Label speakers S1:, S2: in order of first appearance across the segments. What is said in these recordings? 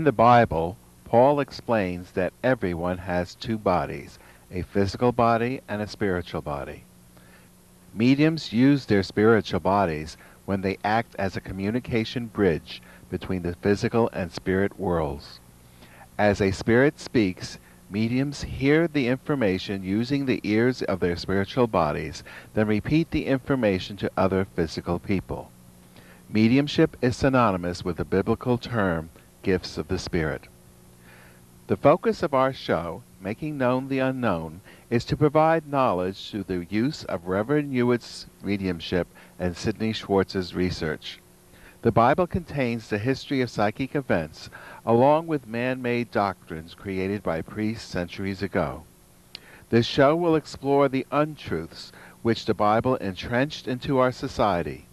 S1: In the Bible, Paul explains that everyone has two bodies, a physical body and a spiritual body. Mediums use their spiritual bodies when they act as a communication bridge between the physical and spirit worlds. As a spirit speaks, mediums hear the information using the ears of their spiritual bodies, then repeat the information to other physical people. Mediumship is synonymous with the biblical term, gifts of the Spirit. The focus of our show, Making Known the Unknown, is to provide knowledge through the use of Reverend Hewitt's mediumship and Sidney Schwartz's research. The Bible contains the history of psychic events, along with man-made doctrines created by priests centuries ago. This show will explore the untruths which the Bible entrenched into our society.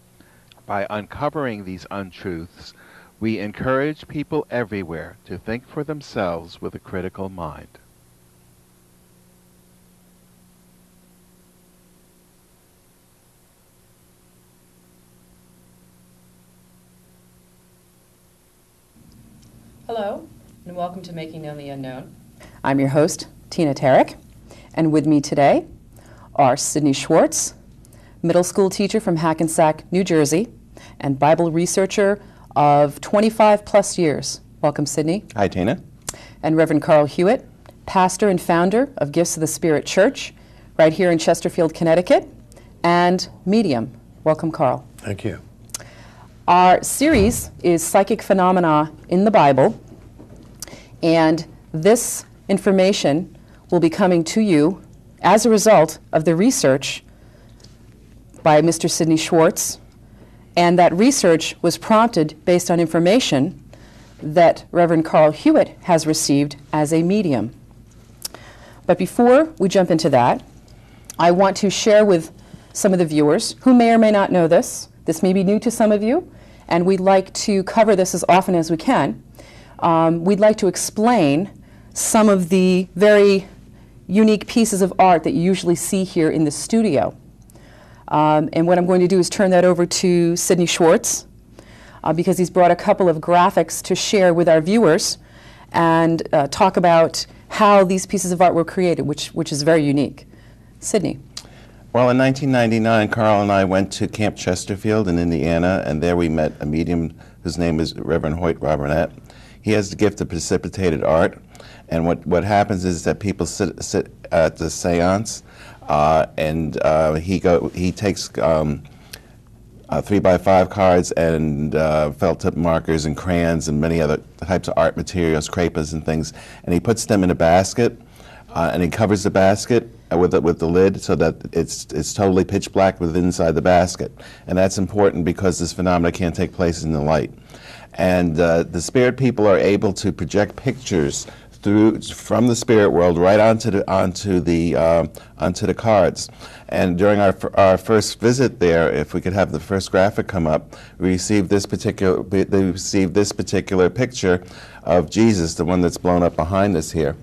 S1: By uncovering these untruths, we encourage people everywhere to think for themselves with a critical mind.
S2: Hello, and welcome to Making Known the Unknown.
S3: I'm your host, Tina Tarryk, and with me today are Sidney Schwartz, middle school teacher from Hackensack, New Jersey, and Bible researcher of 25 plus years. Welcome, Sidney.
S4: Hi, Tina.
S3: And Reverend Carl Hewitt, pastor and founder of Gifts of the Spirit Church, right here in Chesterfield, Connecticut, and medium. Welcome, Carl.
S5: Thank you.
S3: Our series is Psychic Phenomena in the Bible, and this information will be coming to you as a result of the research by Mr. Sidney Schwartz, and that research was prompted based on information that Reverend Carl Hewitt has received as a medium. But before we jump into that, I want to share with some of the viewers who may or may not know this. This may be new to some of you, and we'd like to cover this as often as we can. We'd like to explain some of the very unique pieces of art that you usually see here in the studio. And what I'm going to do is turn that over to Sidney Schwartz, because he's brought a couple of graphics to share with our viewers and talk about how these pieces of art were created, which is very unique. Sidney.
S4: Well, in 1999, Carl and I went to Camp Chesterfield in Indiana, and there we met a medium whose name is Reverend Hewitt Robinette. He has the gift of precipitated art, and what happens is that people sit at the seance, and he takes 3x5 cards and felt tip markers and crayons and many other types of art materials, crepas and things, and he puts them in a basket, and he covers the basket with the lid so that it's totally pitch black with inside the basket. And that's important because this phenomena can't take place in the light. And the spirit people are able to project pictures from the spirit world right onto the cards. And during our first visit there, if we could have the first graphic come up, we received this particular picture of Jesus, the one that's blown up behind us here.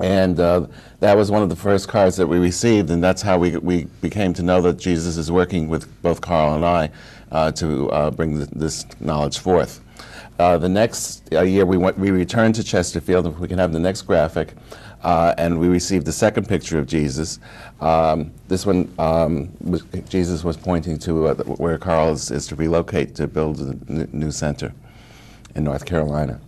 S4: And that was one of the first cards that we received, and that's how we became to know that Jesus is working with both Carl and I to bring this knowledge forth. The next year we returned to Chesterfield, if we can have the next graphic, and we received the second picture of Jesus. This one, Jesus was pointing to where Carl is to relocate to build a new center in North Carolina.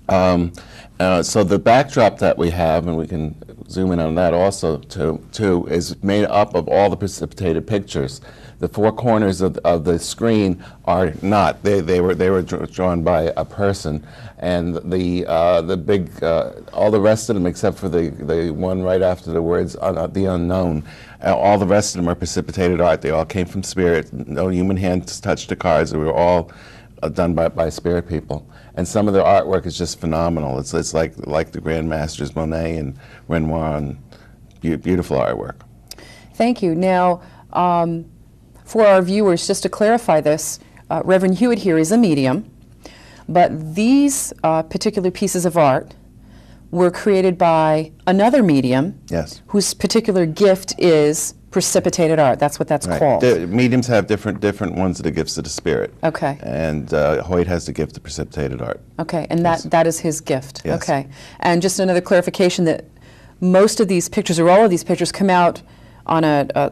S4: So the backdrop that we have, and we can zoom in on that also too, is made up of all the precipitated pictures. The four corners of the screen are not. They were drawn by a person, and the big all the rest of them except for the one right after the words the unknown. All the rest of them are precipitated art. They all came from spirit. No human hands touched the cards. They were all done by spirit people. And some of their artwork is just phenomenal. It's like the Grand Masters, Monet and Renoir, and beautiful artwork.
S3: Thank you. Now, for our viewers, just to clarify this, Reverend Hewitt here is a medium, but these particular pieces of art were created by another medium,
S4: yes,
S3: whose particular gift is Precipitated art, that's what that's
S4: Right.
S3: called.
S4: The mediums have different ones of the gifts of the spirit.
S3: Okay.
S4: And Hoyt has the gift of precipitated art.
S3: Okay, and
S4: Yes.
S3: that is his gift.
S4: Yes.
S3: Okay. And just another clarification that most of these pictures, or all of these pictures, come out on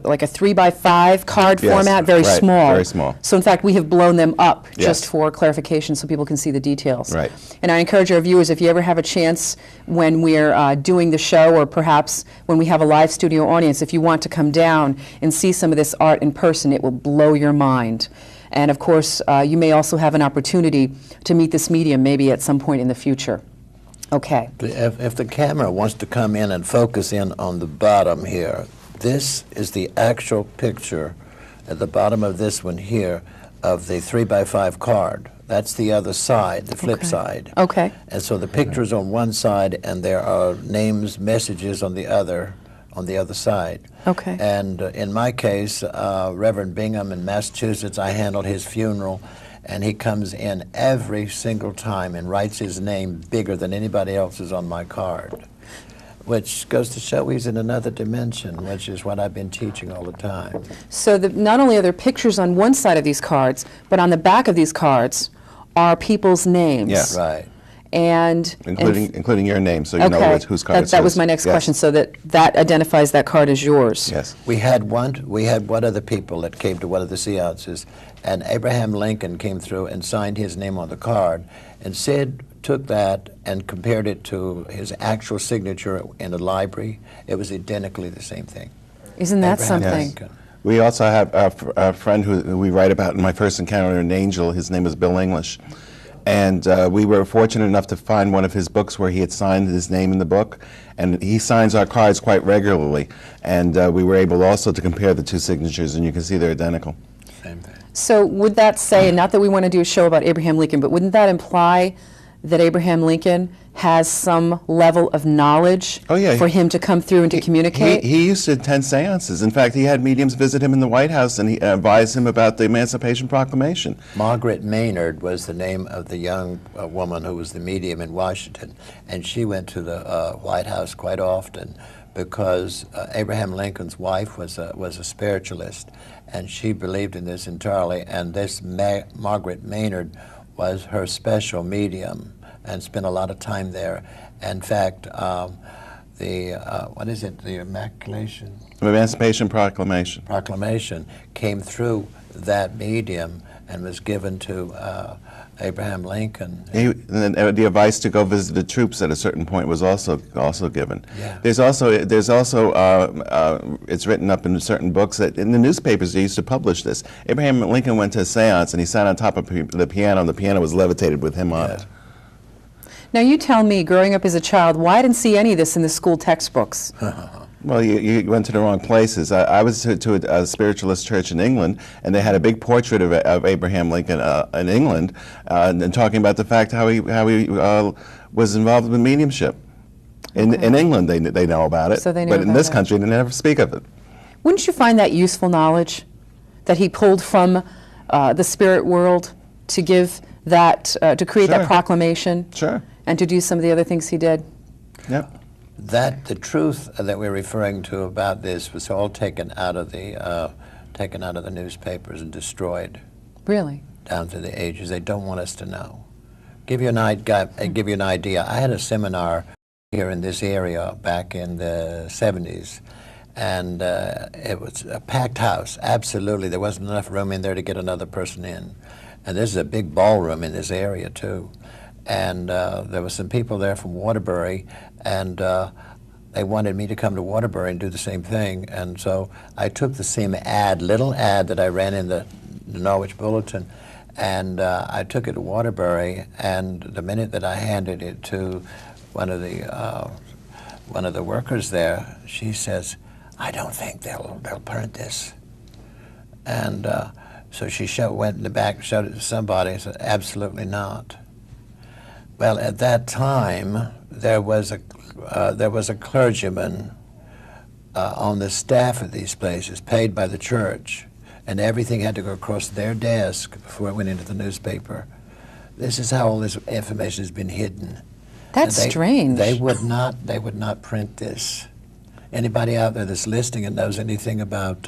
S3: like a 3x5 card
S4: Yes,
S3: format, very
S4: right,
S3: small.
S4: very small.
S3: So in fact, we have blown them up just
S4: Yes.
S3: for clarification so people can see the details.
S4: Right.
S3: And I encourage our viewers, if you ever have a chance when we're doing the show, or perhaps when we have a live studio audience, if you want to come down and see some of this art in person, it will blow your mind. And of course, you may also have an opportunity to meet this medium maybe at some point in the future. Okay.
S5: If the camera wants to come in and focus in on the bottom here, this is the actual picture at the bottom of this one here of the 3x5 card. That's the other side, the flip
S3: Okay.
S5: side.
S3: Okay.
S5: And so the picture's on one side, and there are names, messages on the other side.
S3: Okay.
S5: And in my case, Reverend Bingham in Massachusetts, I handled his funeral, and he comes in every single time and writes his name bigger than anybody else's on my card, which goes to show he's in another dimension, which is what I've been teaching all the time.
S3: So not only are there pictures on one side of these cards, but on the back of these cards are people's names.
S4: Yeah.
S5: Right.
S3: And
S4: Including your name, so you
S3: okay,
S4: know whose card it's
S3: that was
S4: whose.
S3: my next
S4: Yes.
S3: question. So that identifies that card as yours.
S4: Yes.
S5: We had one of the people that came to one of the seances, and Abraham Lincoln came through and signed his name on the card, and Sid took that and compared it to his actual signature in the library. It was identically the same thing.
S3: Isn't that
S5: Abraham
S3: something?
S5: Lincoln.
S4: We also have a friend who we write about in my first encounter, an angel. His name is Bill English. And we were fortunate enough to find one of his books where he had signed his name in the book. And he signs our cards quite regularly. And we were able also to compare the two signatures, and you can see they're identical.
S5: Same thing.
S3: So would that say, and not that we want to do a show about Abraham Lincoln, but wouldn't that imply that Abraham Lincoln has some level of knowledge
S4: Oh, yeah.
S3: for him to come through and to communicate?
S4: He used to attend seances. In fact, he had mediums visit him in the White House, and he advised him about the Emancipation Proclamation.
S5: Margaret Maynard was the name of the young woman who was the medium in Washington, and she went to the White House quite often because Abraham Lincoln's wife was a spiritualist, and she believed in this entirely, and this Margaret Maynard was her special medium and spent a lot of time there. In fact, the
S4: Emancipation
S5: Proclamation came through that medium and was given to Abraham Lincoln.
S4: And the advice to go visit the troops at a certain point was also given.
S5: Yeah.
S4: There's also it's written up in certain books that in the newspapers they used to publish this. Abraham Lincoln went to a seance and he sat on top of the piano, and the piano was levitated with him on it.
S3: Now you tell me, growing up as a child, why I didn't see any of this in the school textbooks?
S4: Well, you went to the wrong places. I was to a spiritualist church in England, and they had a big portrait of Abraham Lincoln in England, and talking about the fact how he was involved with mediumship. In England, they know about it,
S3: So they know
S4: but in
S3: about
S4: this
S3: it.
S4: country, they never speak of it.
S3: Wouldn't you find that useful knowledge that he pulled from the spirit world to give that, to create that
S4: Sure.
S3: proclamation?
S4: Sure.
S3: And to do some of the other things he did?
S4: Yep.
S5: That the truth that we're referring to about this was all taken out of the newspapers and destroyed
S3: Really?
S5: down through the ages. They don't want us to know. Give you an idea. I had a seminar here in this area back in the 70s, and it was a packed house. Absolutely, there wasn't enough room in there to get another person in. And this is a big ballroom in this area too. And there were some people there from Waterbury, and they wanted me to come to Waterbury and do the same thing. And so I took the same little ad that I ran in the Norwich Bulletin, and I took it to Waterbury. And the minute that I handed it to one of the workers there, she says, "I don't think they'll print this." And so she went in the back, showed it to somebody, and said, "Absolutely not." Well, at that time, there was a clergyman on the staff of these places, paid by the church, and everything had to go across their desk before it went into the newspaper. This is how all this information has been hidden.
S3: That's
S5: And
S3: strange.
S5: They would not print this. Anybody out there that's listening and knows anything about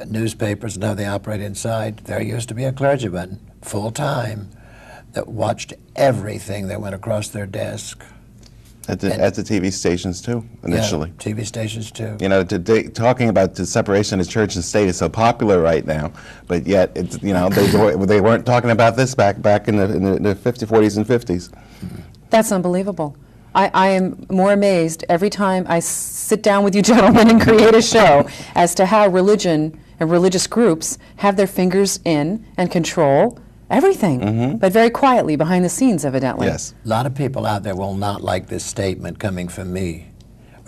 S5: newspapers and how they operate inside, there used to be a clergyman, full-time, that watched everything that went across their desk.
S4: At the TV stations too, initially.
S5: Yeah, TV stations too.
S4: You know, talking about the separation of church and state is so popular right now, but yet, it's, you know, they weren't talking about this back in the 50s, 40s, and 50s.
S3: That's unbelievable. I am more amazed every time I sit down with you gentlemen and create a show as to how religion and religious groups have their fingers in and control everything, but very quietly behind the scenes, evidently.
S4: Yes.
S5: A lot of people out there will not like this statement coming from me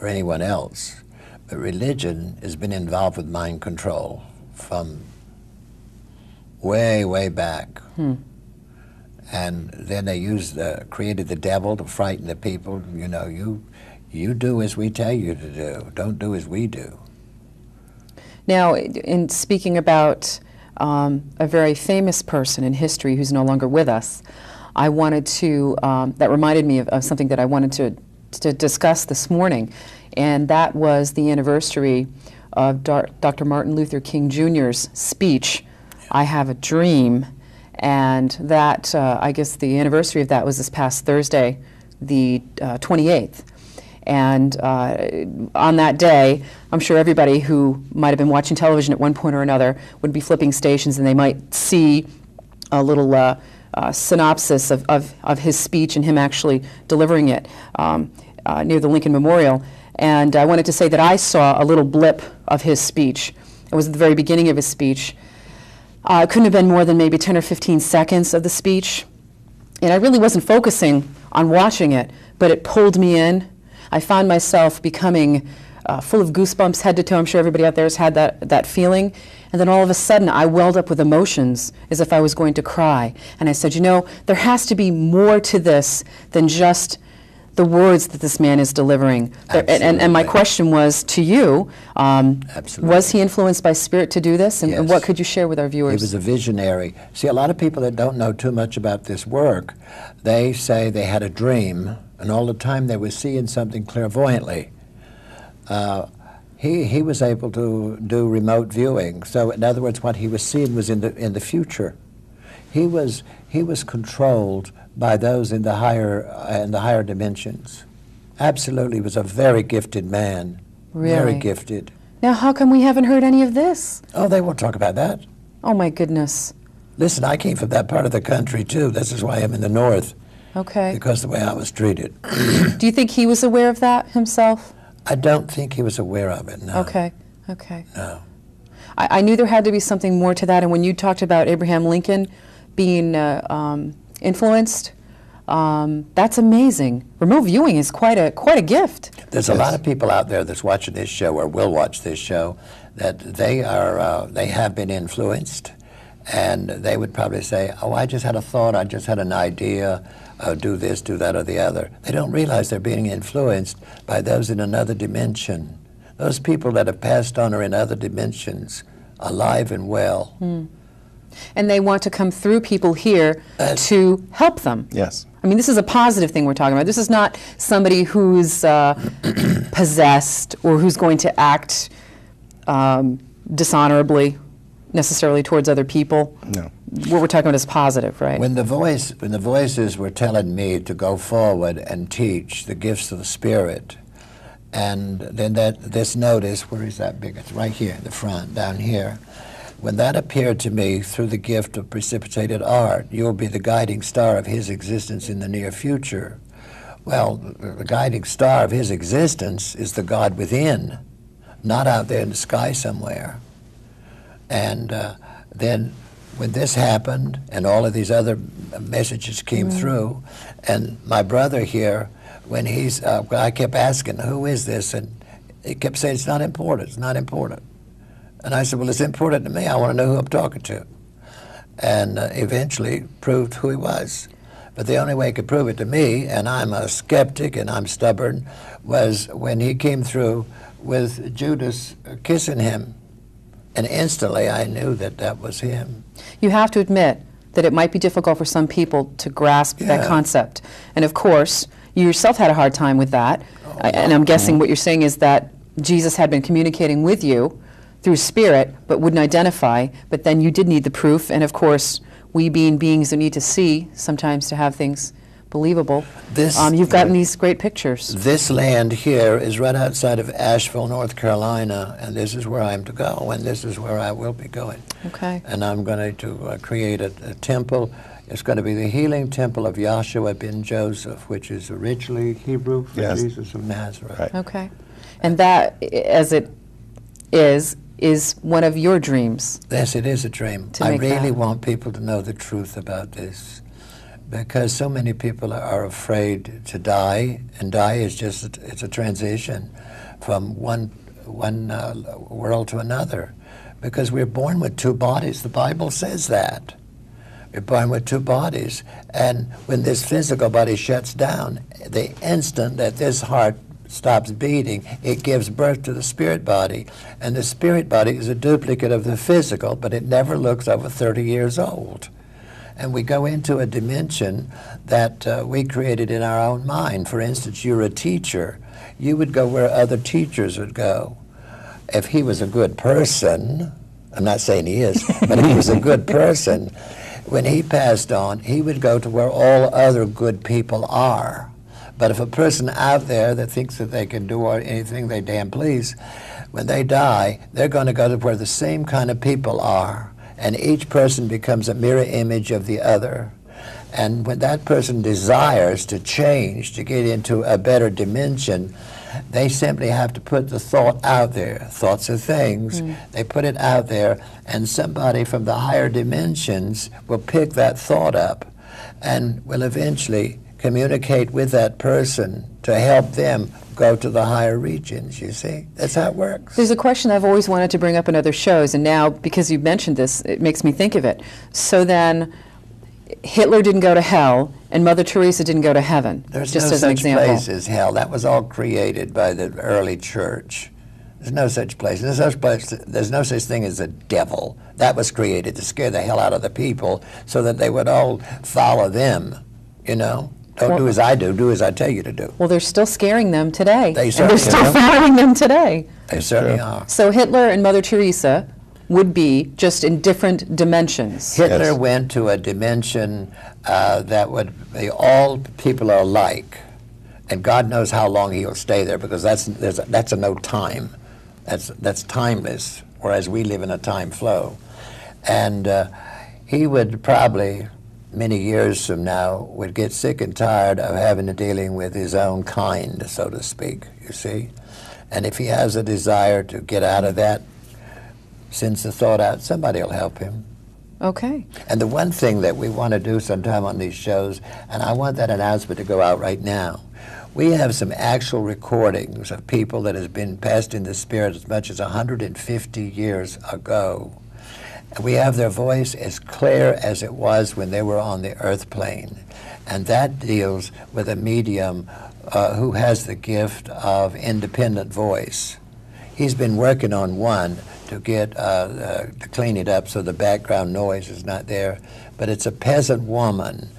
S5: or anyone else, but religion has been involved with mind control from way, way back. And then they created the devil to frighten the people. You know, you do as we tell you to do. Don't do as we do.
S3: Now, in speaking about a very famous person in history who's no longer with us, I wanted to, that reminded me of something that I wanted to discuss this morning, and that was the anniversary of Dr. Martin Luther King Jr.'s speech, I Have a Dream, and that, I guess the anniversary of that was this past Thursday, the 28th. And on that day, I'm sure everybody who might have been watching television at one point or another would be flipping stations, and they might see a little synopsis of his speech and him actually delivering it near the Lincoln Memorial. And I wanted to say that I saw a little blip of his speech. It was at the very beginning of his speech. It couldn't have been more than maybe 10 or 15 seconds of the speech. And I really wasn't focusing on watching it, but it pulled me in. I found myself becoming full of goosebumps head to toe. I'm sure everybody out there has had that feeling. And then all of a sudden, I welled up with emotions as if I was going to cry. And I said, you know, there has to be more to this than just the words that this man is delivering. And my question was to you, was he influenced by Spirit to do this? And,
S5: Yes.
S3: and what could you share with our viewers?
S5: He was a visionary. See, a lot of people that don't know too much about this work, they say they had a dream, and all the time they were seeing something clairvoyantly. He was able to do remote viewing. So in other words, what he was seeing was in the future. He was controlled by those in the higher dimensions. Absolutely, was a very gifted man.
S3: Really?
S5: Very gifted.
S3: Now, how come we haven't heard any of this?
S5: Oh, they won't talk about that.
S3: Oh, my goodness.
S5: Listen, I came from that part of the country too. This is why I'm in the north,
S3: Okay.
S5: because of the way I was treated.
S3: Do you think he was aware of that himself?
S5: I don't think he was aware of it, no.
S3: Okay.
S5: No.
S3: I knew there had to be something more to that, and when you talked about Abraham Lincoln being influenced, that's amazing. Remote viewing is quite a gift.
S5: There's a lot of people out there that's watching this show or will watch this show that they have been influenced, and they would probably say, oh, I just had a thought, I just had an idea, do this, do that, or the other. They don't realize they're being influenced by those in another dimension. Those people that have passed on are in other dimensions, alive and well.
S3: And they want to come through people here to help them.
S4: Yes.
S3: I mean, this is a positive thing we're talking about. This is not somebody who's possessed or who's going to act dishonorably necessarily towards other people.
S4: No.
S3: What we're talking about is positive, right?
S5: When the voices were telling me to go forward and teach the gifts of the Spirit, and then this notice, where is that big? It's right here in the front, down here. When that appeared to me through the gift of precipitated art, you'll be the guiding star of his existence in the near future. Well, the guiding star of his existence is the God within, not out there in the sky somewhere. And then when this happened and all of these other messages came through, and my brother here, when I kept asking, who is this? And he kept saying, it's not important, it's not important. And I said, well, it's important to me. I want to know who I'm talking to. And eventually proved who he was. But the only way he could prove it to me, and I'm a skeptic and I'm stubborn, was when he came through with Judas kissing him. And instantly I knew that was him.
S3: You have to admit that it might be difficult for some people to grasp that
S5: Yeah.
S3: concept. And of course, you yourself had a hard time with that. And I'm guessing what you're saying is that Jesus had been communicating with you through spirit, but wouldn't identify, but then you did need the proof. And of course, we being beings that need to see sometimes to have things believable, you've gotten these great pictures.
S5: This land here is right outside of Asheville, North Carolina, and this is where I'm to go, and this is where I will be going.
S3: Okay.
S5: And I'm going to create a temple. It's going to be the healing temple of Yahshua ben Joseph, which is originally Hebrew for
S4: Yes.
S5: Jesus of Nazareth.
S4: Right.
S3: Okay. And that, as it is one of your dreams.
S5: Yes, it is a dream.
S3: To
S5: I
S3: make
S5: really
S3: that.
S5: want people to know the truth about this, because so many people are afraid to die, and die is just, it's a transition from one world to another, because we're born with two bodies. The Bible says that. We're born with two bodies, and when this physical body shuts down, the instant that this heart stops beating, it gives birth to the spirit body, and the spirit body is a duplicate of the physical, but it never looks over 30 years old. And we go into a dimension that we created in our own mind. For instance, you're a teacher. You would go where other teachers would go. If he was a good person, I'm not saying he is, but if he was a good person, when he passed on, he would go to where all other good people are. But if a person out there that thinks that they can do anything they damn please, when they die, they're going to go to where the same kind of people are. And each person becomes a mirror image of the other. And when that person desires to change, to get into a better dimension, they simply have to put the thought out there. Thoughts are things. They put it out there, and somebody from the higher dimensions will pick that thought up and will eventually communicate with that person to help them go to the higher regions, you see? That's how it works.
S3: There's a question I've always wanted to bring up in other shows, and now, because you mentioned this, it makes me think of it. So then, Hitler didn't go to hell, and Mother Teresa didn't go to heaven,
S5: There's
S3: just
S5: no
S3: as an
S5: such
S3: example.
S5: place as hell. That was all created by the early church. There's no such place. There's no such thing as a devil. That was created to scare the hell out of the people so that they would all follow them, you know? Don't do as I do as I tell you to do.
S3: Well, they're still scaring them today,
S5: They
S3: and they're
S5: certainly
S3: still
S5: are.
S3: following them today.
S5: They certainly are.
S3: So Hitler and Mother Teresa would be just in different dimensions.
S5: Hitler
S4: Yes.
S5: went to a dimension that would be all people are alike, and God knows how long he'll stay there, because that's a no time. That's timeless, whereas we live in a time flow. And he would probably, many years from now, would get sick and tired of having to dealing with his own kind, so to speak, you see? And if he has a desire to get out of that, sends the thought out, somebody will help him.
S3: Okay.
S5: And the one thing that we want to do sometime on these shows, and I want that announcement to go out right now, we have some actual recordings of people that has been passed in the spirit as much as 150 years ago. And we have their voice as clear as it was when they were on the earth plane. And that deals with a medium who has the gift of independent voice. He's been working on one to get to clean it up so the background noise is not there. But it's a peasant woman,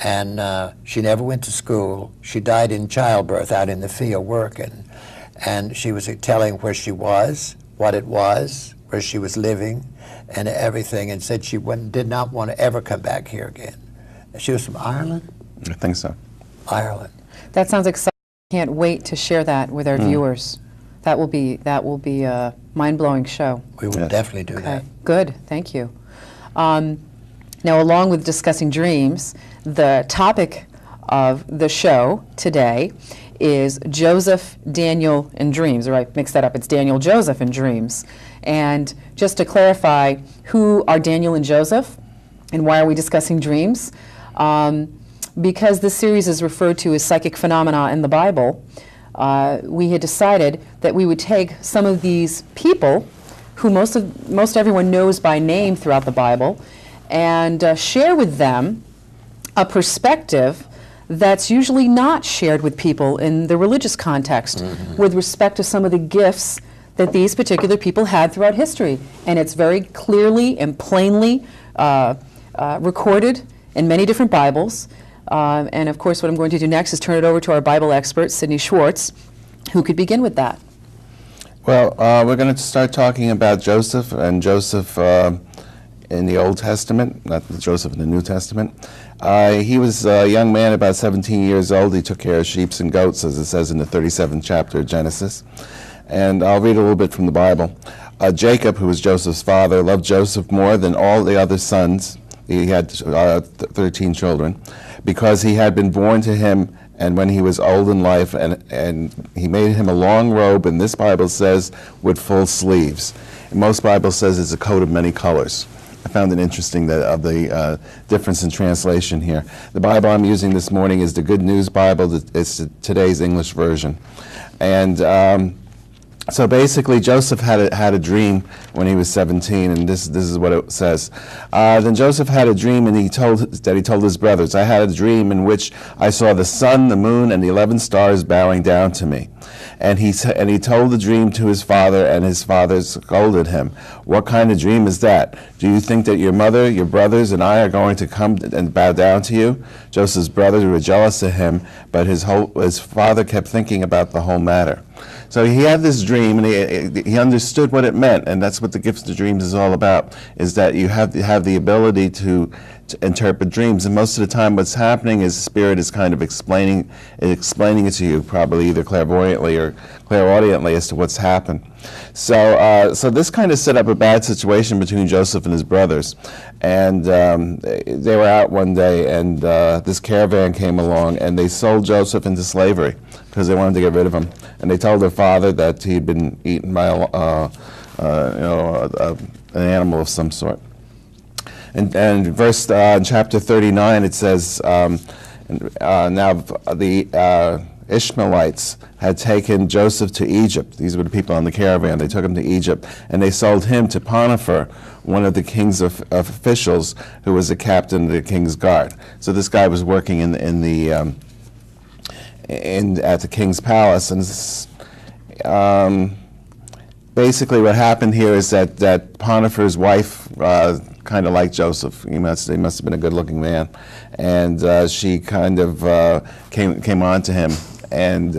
S5: and she never went to school. She died in childbirth out in the field working. And she was telling where she was, what it was, where she was living, and everything, and said she did not want to ever come back here again. She was from Ireland?
S4: I think so.
S5: Ireland.
S3: That sounds exciting. I can't wait to share that with our viewers. That will be a mind-blowing show.
S5: We will
S4: Yes.
S5: definitely do that.
S3: Okay, good, thank you. Now, along with discussing dreams, the topic of the show today is Joseph, Daniel, and Dreams. Or I mixed that up, it's Daniel, Joseph, and Dreams. And just to clarify, who are Daniel and Joseph, and why are we discussing dreams? Because this series is referred to as psychic phenomena in the Bible, we had decided that we would take some of these people who most everyone knows by name throughout the Bible and share with them a perspective that's usually not shared with people in the religious context with respect to some of the gifts that these particular people had throughout history. And it's very clearly and plainly recorded in many different Bibles. And of course, what I'm going to do next is turn it over to our Bible expert, Sidney Schwartz, who could begin with that.
S4: Well, we're going to start talking about Joseph, and Joseph in the Old Testament, not Joseph in the New Testament. He was a young man, about 17 years old. He took care of sheep and goats, as it says in the 37th chapter of Genesis. And I'll read a little bit from the Bible. Jacob, who was Joseph's father, loved Joseph more than all the other sons. He had 13 children, because he had been born to him, and when he was old in life, and he made him a long robe, and this Bible says, with full sleeves. And most Bible says it's a coat of many colors. I found it interesting that of the difference in translation here. The Bible I'm using this morning is the Good News Bible. It's today's English version. And so basically, Joseph had a dream when he was 17, and this is what it says. Then Joseph had a dream, and he told his brothers, "I had a dream in which I saw the sun, the moon, and the 11 stars bowing down to me." And he told the dream to his father, and his father scolded him. "What kind of dream is that? Do you think that your mother, your brothers, and I are going to come and bow down to you?" Joseph's brothers were jealous of him, but his father kept thinking about the whole matter. So he had this dream, and he understood what it meant, and that's what the gift of dreams is all about, is that you have the ability to interpret dreams. And most of the time what's happening is the Spirit is kind of explaining it to you, probably either clairvoyantly or clairaudiently, as to what's happened. So this kind of set up a bad situation between Joseph and his brothers. And they were out one day, and this caravan came along, and they sold Joseph into slavery because they wanted to get rid of him. And they told their father that he'd been eaten by an animal of some sort. And in chapter 39, it says, now the Ishmaelites had taken Joseph to Egypt. These were the people on the caravan. They took him to Egypt, and they sold him to Potiphar, one of the king's officials, who was the captain of the king's guard. So this guy was working at the king's palace, and basically what happened here is that Potiphar's wife kind of liked Joseph. He must have been a good-looking man, and she kind of came on to him and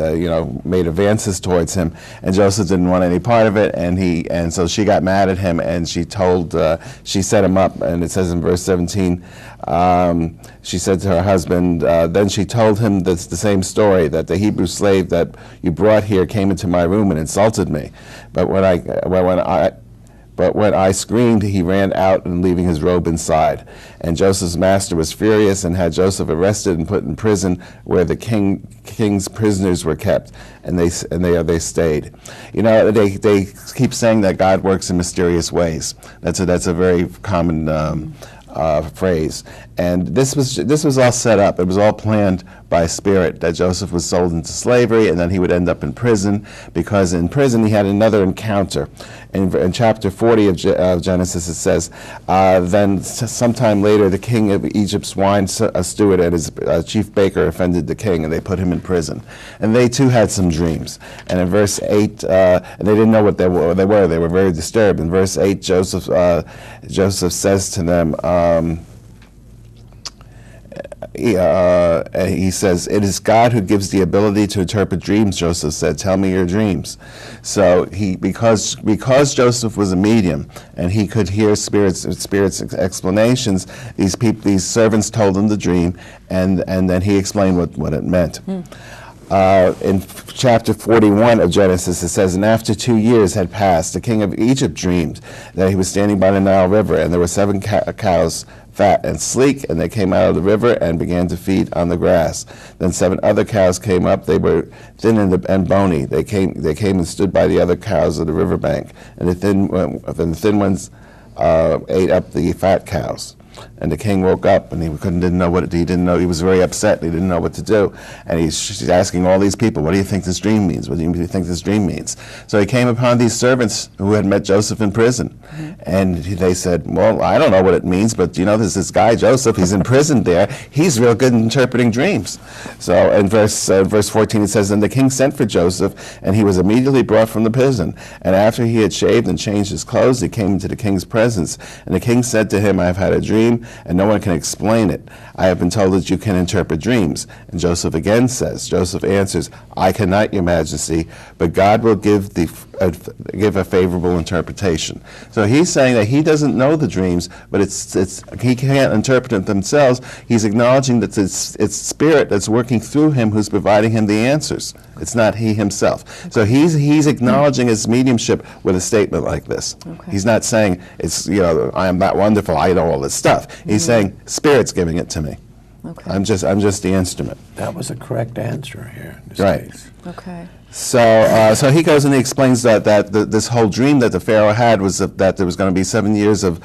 S4: made advances towards him, and Joseph didn't want any part of it, and so she got mad at him, and she set him up, and it says in verse 17, she said to her husband, then she told him the same story, that the Hebrew slave that you brought here came into my room and insulted me, but when I screamed, he ran out and leaving his robe inside. And Joseph's master was furious and had Joseph arrested and put in prison where the king's prisoners were kept, and they stayed. They keep saying that God works in mysterious ways. That's a very common phrase. And this was all set up. It was all planned by Spirit, that Joseph was sold into slavery, and then he would end up in prison, because in prison he had another encounter. In chapter 40 of Genesis, it says, then sometime later the king of Egypt's wine steward and his chief baker offended the king, and they put him in prison. And they too had some dreams. And in verse 8, and they didn't know what they were. They were very disturbed. In verse 8, Joseph says to them, he says, "It is God who gives the ability to interpret dreams," Joseph said. "Tell me your dreams." So because Joseph was a medium and he could hear spirits explanations, these servants told him the dream, and then he explained what it meant. In chapter 41 of Genesis, it says, "And after 2 years had passed, the king of Egypt dreamed that he was standing by the Nile River, and there were 7 cows, fat and sleek, and they came out of the river and began to feed on the grass. Then 7 other cows came up. They were thin and bony. They came and stood by the other cows of the riverbank, and the thin ones ate up the fat cows. And the king woke up, and he didn't know. He was very upset. He didn't know what to do, and he's asking all these people, "What do you think this dream means? What do you think this dream means?" So he came upon these servants who had met Joseph in prison, and they said, "Well, I don't know what it means, but there's this guy Joseph. He's in prison there. He's real good at interpreting dreams." So in verse 14 it says, "Then the king sent for Joseph, and he was immediately brought from the prison. And after he had shaved and changed his clothes, he came into the king's presence. And the king said to him, 'I have had a dream, dream, and no one can explain it. I have been told that you can interpret dreams. And Joseph again says, Joseph answers, I cannot, your majesty, but God will give a favorable interpretation. So he's saying that he doesn't know the dreams, but he can't interpret it themselves. He's acknowledging that it's spirit that's working through him who's providing him the answers. It's not he himself. So he's acknowledging his mediumship with a statement like this.
S3: Okay.
S4: He's not saying, it's, I am that wonderful, I know all this stuff. He's saying, spirit's giving it to me.
S3: Okay.
S4: I'm just the instrument.
S5: That was a correct answer here in this
S4: Right.
S5: case.
S3: Okay.
S4: So he goes and he explains that this whole dream that the Pharaoh had was that there was going to be 7 years of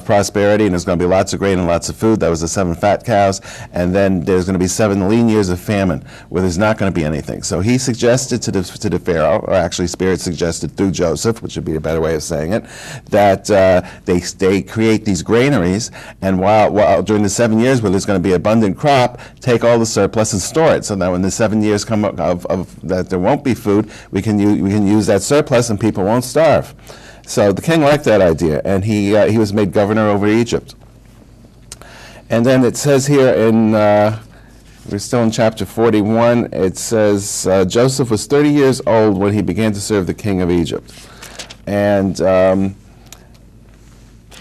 S4: prosperity, and there's going to be lots of grain and lots of food. That was the 7 fat cows. And then there's going to be 7 lean years of famine where there's not going to be anything. So he suggested to the Pharaoh, or actually Spirit suggested through Joseph, which would be a better way of saying it, that they create these granaries, and while during the 7 years where there's going to be abundant crop, take all the surplus and store it, so that when the 7 years come up of that there won't be food, we can use that surplus and people won't starve. So the king liked that idea, and he was made governor over Egypt. And then it says here in we're still in chapter 41. It says Joseph was 30 years old when he began to serve the king of Egypt, and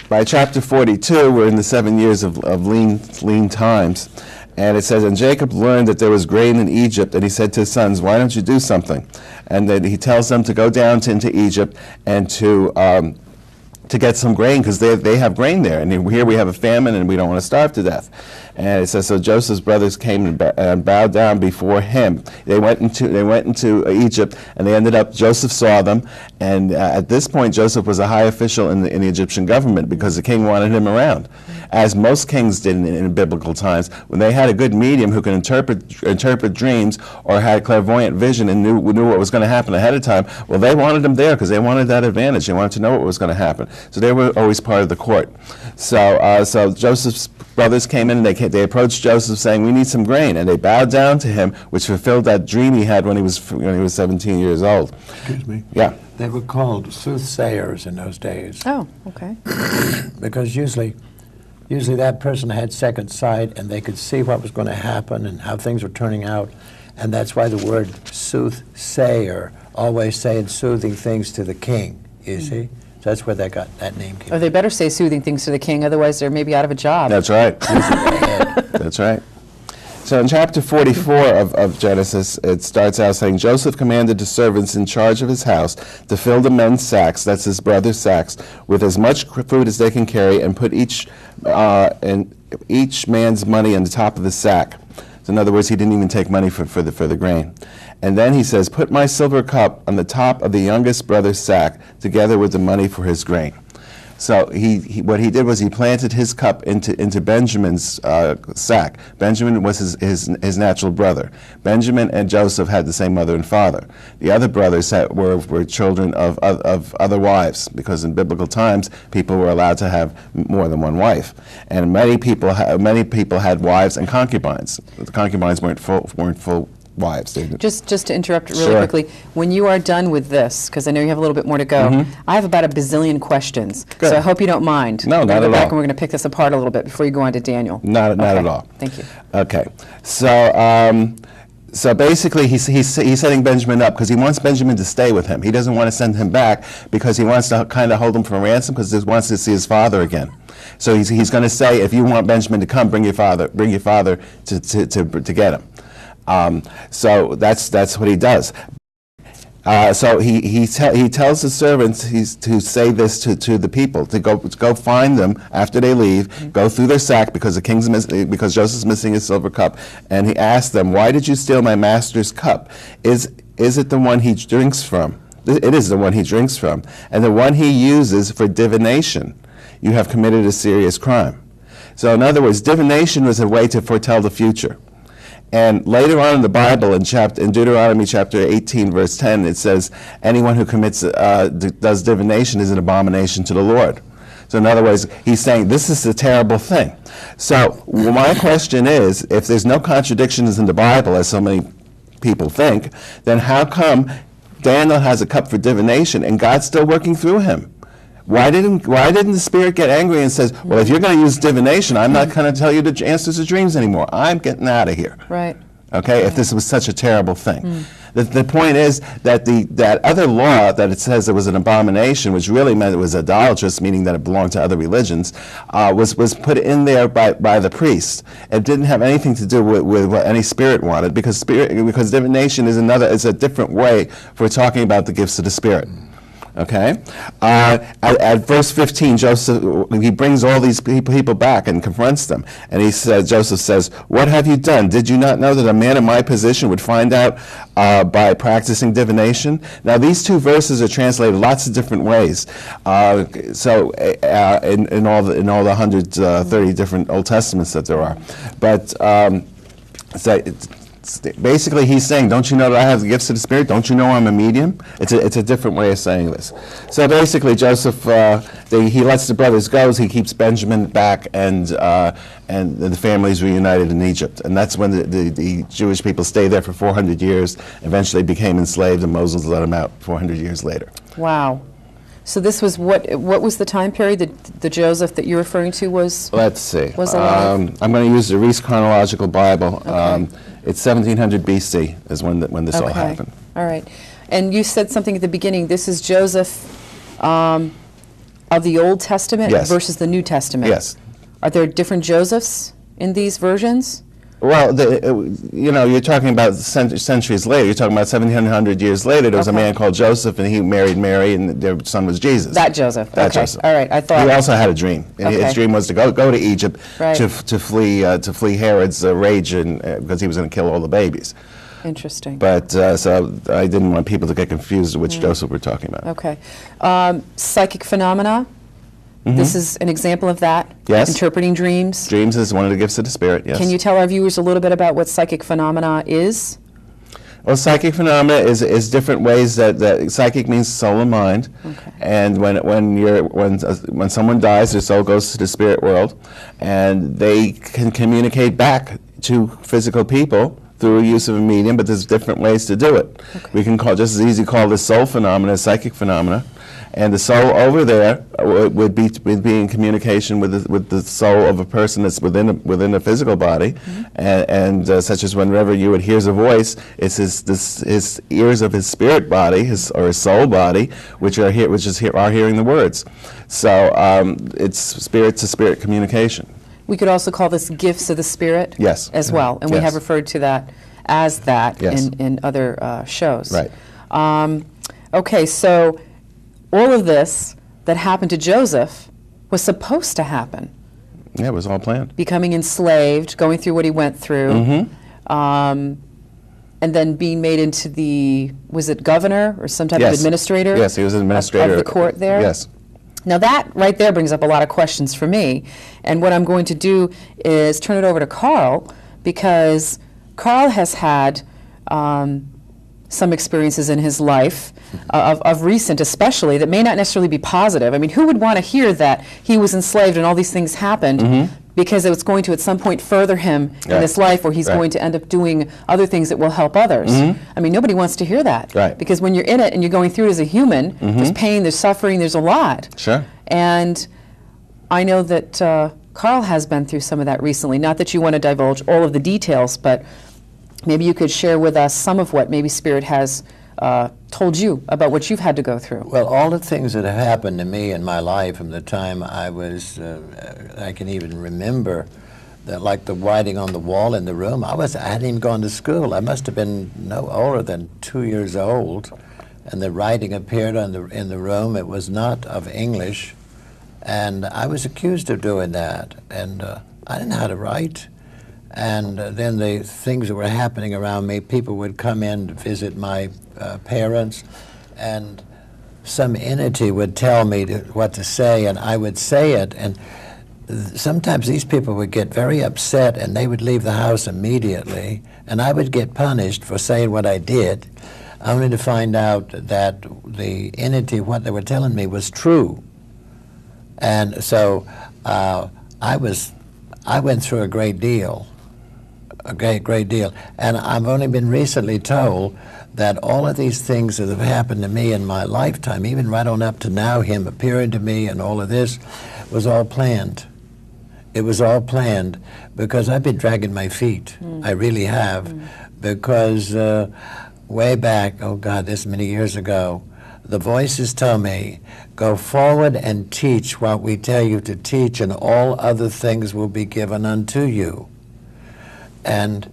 S4: by chapter 42 we're in the 7 years of lean times. And it says, and Jacob learned that there was grain in Egypt, and he said to his sons, why don't you do something? And then he tells them to go down into Egypt and to get some grain, because they have grain there. And here we have a famine, and we don't want to starve to death. And it says, so Joseph's brothers came and bowed down before him. They went into Egypt, and they ended up, Joseph saw them, and at this point Joseph was a high official in the Egyptian government, because the king wanted him around. As most kings did in biblical times, when they had a good medium who could interpret dreams or had clairvoyant vision and knew what was going to happen ahead of time, well, they wanted him there because they wanted that advantage. They wanted to know what was going to happen. So they were always part of the court. So Joseph's brothers came in, and they approached Joseph saying, we need some grain, and they bowed down to him, which fulfilled that dream he had when he was 17 years old.
S5: Excuse me.
S4: Yeah.
S5: They were called soothsayers in those days.
S3: Oh, okay.
S5: Because usually that person had second sight, and they could see what was going to happen and how things were turning out. And that's why the word soothsayer, always saying soothing things to the king, you see? So that's where that name came
S3: Oh, they better say soothing things to the king, otherwise they're maybe out of a job.
S4: That's right. That's right. So in chapter 44 of Genesis, it starts out saying, Joseph commanded the servants in charge of his house to fill the men's sacks, that's his brother's sacks, with as much food as they can carry, and put each man's money on the top of the sack. So in other words, he didn't even take money for the grain. And then he says, put my silver cup on the top of the youngest brother's sack, together with the money for his grain. So what he did was he planted his cup into Benjamin's sack. Benjamin was his natural brother. Benjamin and Joseph had the same mother and father. The other brothers were children of other wives, because in biblical times people were allowed to have more than one wife, and many people had wives and concubines. The concubines weren't full wives.
S3: Just to interrupt really
S4: Sure.
S3: quickly, when you are done with this, because I know you have a little bit more to go, I have about a bazillion questions.
S4: Good.
S3: So I hope you don't mind.
S4: No,
S3: We're gonna
S4: not
S3: go
S4: at
S3: back
S4: all.
S3: and we're going to pick this apart a little bit before you go on to Daniel.
S4: Not
S3: Okay.
S4: at all.
S3: Thank you.
S4: Okay. So basically, he's setting Benjamin up because he wants Benjamin to stay with him. He doesn't want to send him back because he wants to kind of hold him for ransom, because he wants to see his father again. So he's going to say, if you want Benjamin to come, bring your father to get him. So that's what he does. So he tells the servants to say this to the people, to go find them after they leave, go through their sack, because because Joseph's missing his silver cup, and he asks them, why did you steal my master's cup? Is it the one he drinks from? It is the one he drinks from, and the one he uses for divination. You have committed a serious crime. So in other words, divination was a way to foretell the future. And later on in the Bible, in Deuteronomy chapter 18, verse 10, it says, anyone who does divination is an abomination to the Lord. So in other words, he's saying this is a terrible thing. So my question is, if there's no contradictions in the Bible, as so many people think, then how come Daniel has a cup for divination and God's still working through him? Why didn't the spirit get angry and says, well, if you're going to use divination, I'm not going to tell you the answers to dreams anymore. I'm getting out of here.
S3: Right.
S4: Okay, if this was such a terrible thing. The point is that that other law that it says it was an abomination, which really meant it was idolatrous, meaning that it belonged to other religions, was put in there by the priest. It didn't have anything to do with what any spirit wanted, because divination is a different way for talking about the gifts of the spirit. Okay, at verse 15, Joseph, he brings all these people back and confronts them, and Joseph says, "What have you done? Did you not know that a man in my position would find out by practicing divination?" Now, these two verses are translated lots of different ways. In all the 130 different Old Testaments that there are, but basically, he's saying, don't you know that I have the gifts of the Spirit? Don't you know I'm a medium? It's a different way of saying this. So basically, Joseph, he lets the brothers go. He keeps Benjamin back, and the family's reunited in Egypt. And that's when the Jewish people stayed there for 400 years, eventually became enslaved, and Moses let them out 400 years later.
S3: Wow. So this was what was the time period that the Joseph that you're referring to was?
S4: Let's see.
S3: Was alive?
S4: I'm going to use the Reese Chronological Bible.
S3: Okay.
S4: It's 1700 BC is when this all happened.
S3: All right. And you said something at the beginning. This is Joseph of the Old Testament
S4: Yes.
S3: versus the New Testament.
S4: Yes.
S3: Are there different Josephs in these versions?
S4: Well, you're talking about centuries later. You're talking about 1700 years later. There was a
S3: Okay.
S4: man called Joseph, and he married Mary, and their son was Jesus.
S3: That Joseph.
S4: That
S3: Okay.
S4: Joseph.
S3: All right. I thought.
S4: He also had a dream.
S3: Okay.
S4: His dream was to go to Egypt
S3: Right.
S4: to flee Herod's rage, because he was going to kill all the babies.
S3: Interesting.
S4: But so I didn't want people to get confused which Joseph we're talking about.
S3: Okay. Psychic phenomena. This is an example of that.
S4: Yes.
S3: Interpreting dreams.
S4: Dreams is one of the gifts of the Spirit. Yes.
S3: Can you tell our viewers a little bit about what psychic phenomena is?
S4: Well, psychic phenomena is different ways that psychic means soul and mind,
S3: Okay.
S4: and when someone dies, their soul goes to the spirit world, and they can communicate back to physical people through use of a medium. But there's different ways to do it.
S3: Okay.
S4: We can just as easy call this soul phenomena as psychic phenomena. And the soul over there would be in communication with the soul of a person that's within a physical body, and such as when Reverend Hewitt hears a voice, it's his ears of his spirit body, his soul body, which are hearing the words. So it's spirit to spirit communication.
S3: We could also call this gifts of the Spirit.
S4: Yes.
S3: As well, and we
S4: Yes.
S3: have referred to that as that
S4: Yes.
S3: in other shows.
S4: Right.
S3: Okay, so all of this that happened to Joseph was supposed to happen.
S4: Yeah, it was all planned.
S3: Becoming enslaved, going through what he went through, and then being made into was it governor or some type of
S4: Yes.
S3: administrator?
S4: Yes, he was an administrator
S3: of the court there?
S4: Yes.
S3: Now that right there brings up a lot of questions for me, and what I'm going to do is turn it over to Carl, because Carl has had some experiences in his life, of recent especially, that may not necessarily be positive. I mean, who would want to hear that he was enslaved and all these things happened because it was going to at some point further him in
S4: Right.
S3: this life, or he's
S4: Right.
S3: going to end up doing other things that will help others. I mean, nobody wants to hear that.
S4: Right.
S3: Because when you're in it and you're going through it as a human, there's pain, there's suffering, there's a lot.
S4: Sure.
S3: And I know that Carl has been through some of that recently. Not that you want to divulge all of the details, but maybe you could share with us some of what maybe Spirit has told you about what you've had to go through.
S5: Well, all the things that have happened to me in my life from the time I was, I can even remember, that, like the writing on the wall in the room. I hadn't even gone to school. I must have been no older than 2 years old, and the writing appeared in the room. It was not of English, and I was accused of doing that, and I didn't know how to write. And then the things that were happening around me, people would come in to visit my parents, and some entity would tell me what to say, and I would say it. And sometimes these people would get very upset, and they would leave the house immediately, and I would get punished for saying what I did, only to find out that the entity, what they were telling me, was true. And so I went through a great deal A great deal. And I've only been recently told that all of these things that have happened to me in my lifetime, even right on up to now, him appearing to me and all of this, was all planned. It was all planned because I've been dragging my feet. I really have. Because way back, oh God, this many years ago, the voices tell me, go forward and teach what we tell you to teach, and all other things will be given unto you. And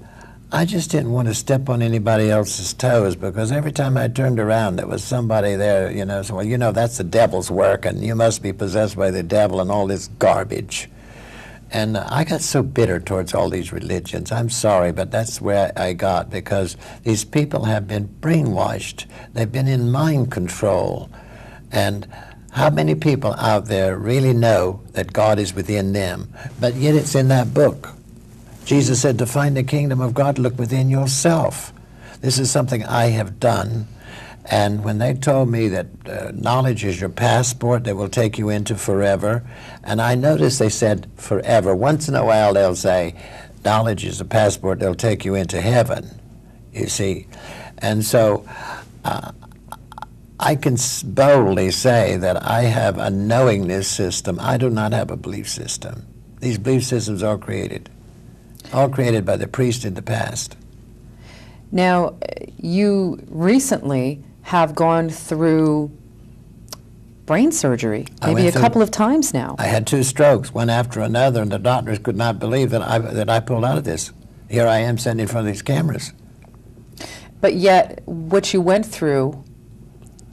S5: I just didn't want to step on anybody else's toes, because every time I turned around, there was somebody there, you know, so, well, you know, that's the devil's work, and you must be possessed by the devil and all this garbage. And I got so bitter towards all these religions. I'm sorry, but that's where I got, because these people have been brainwashed. They've been in mind control. And how many people out there really know that God is within them? But yet it's in that book. Jesus said, to find the kingdom of God, look within yourself. This is something I have done. And when they told me that knowledge is your passport that will take you into forever, and I noticed they said forever. Once in a while they'll say, knowledge is a passport that'll take you into heaven, you see. And so I can boldly say that I have a knowingness system. I do not have a belief system. These belief systems are created by the priest in the past.
S3: Now, you recently have gone through brain surgery, maybe a couple of times now.
S5: I had 2 strokes, one after another, and the doctors could not believe that I pulled out of this. Here I am sitting in front of these cameras.
S3: But yet, what you went through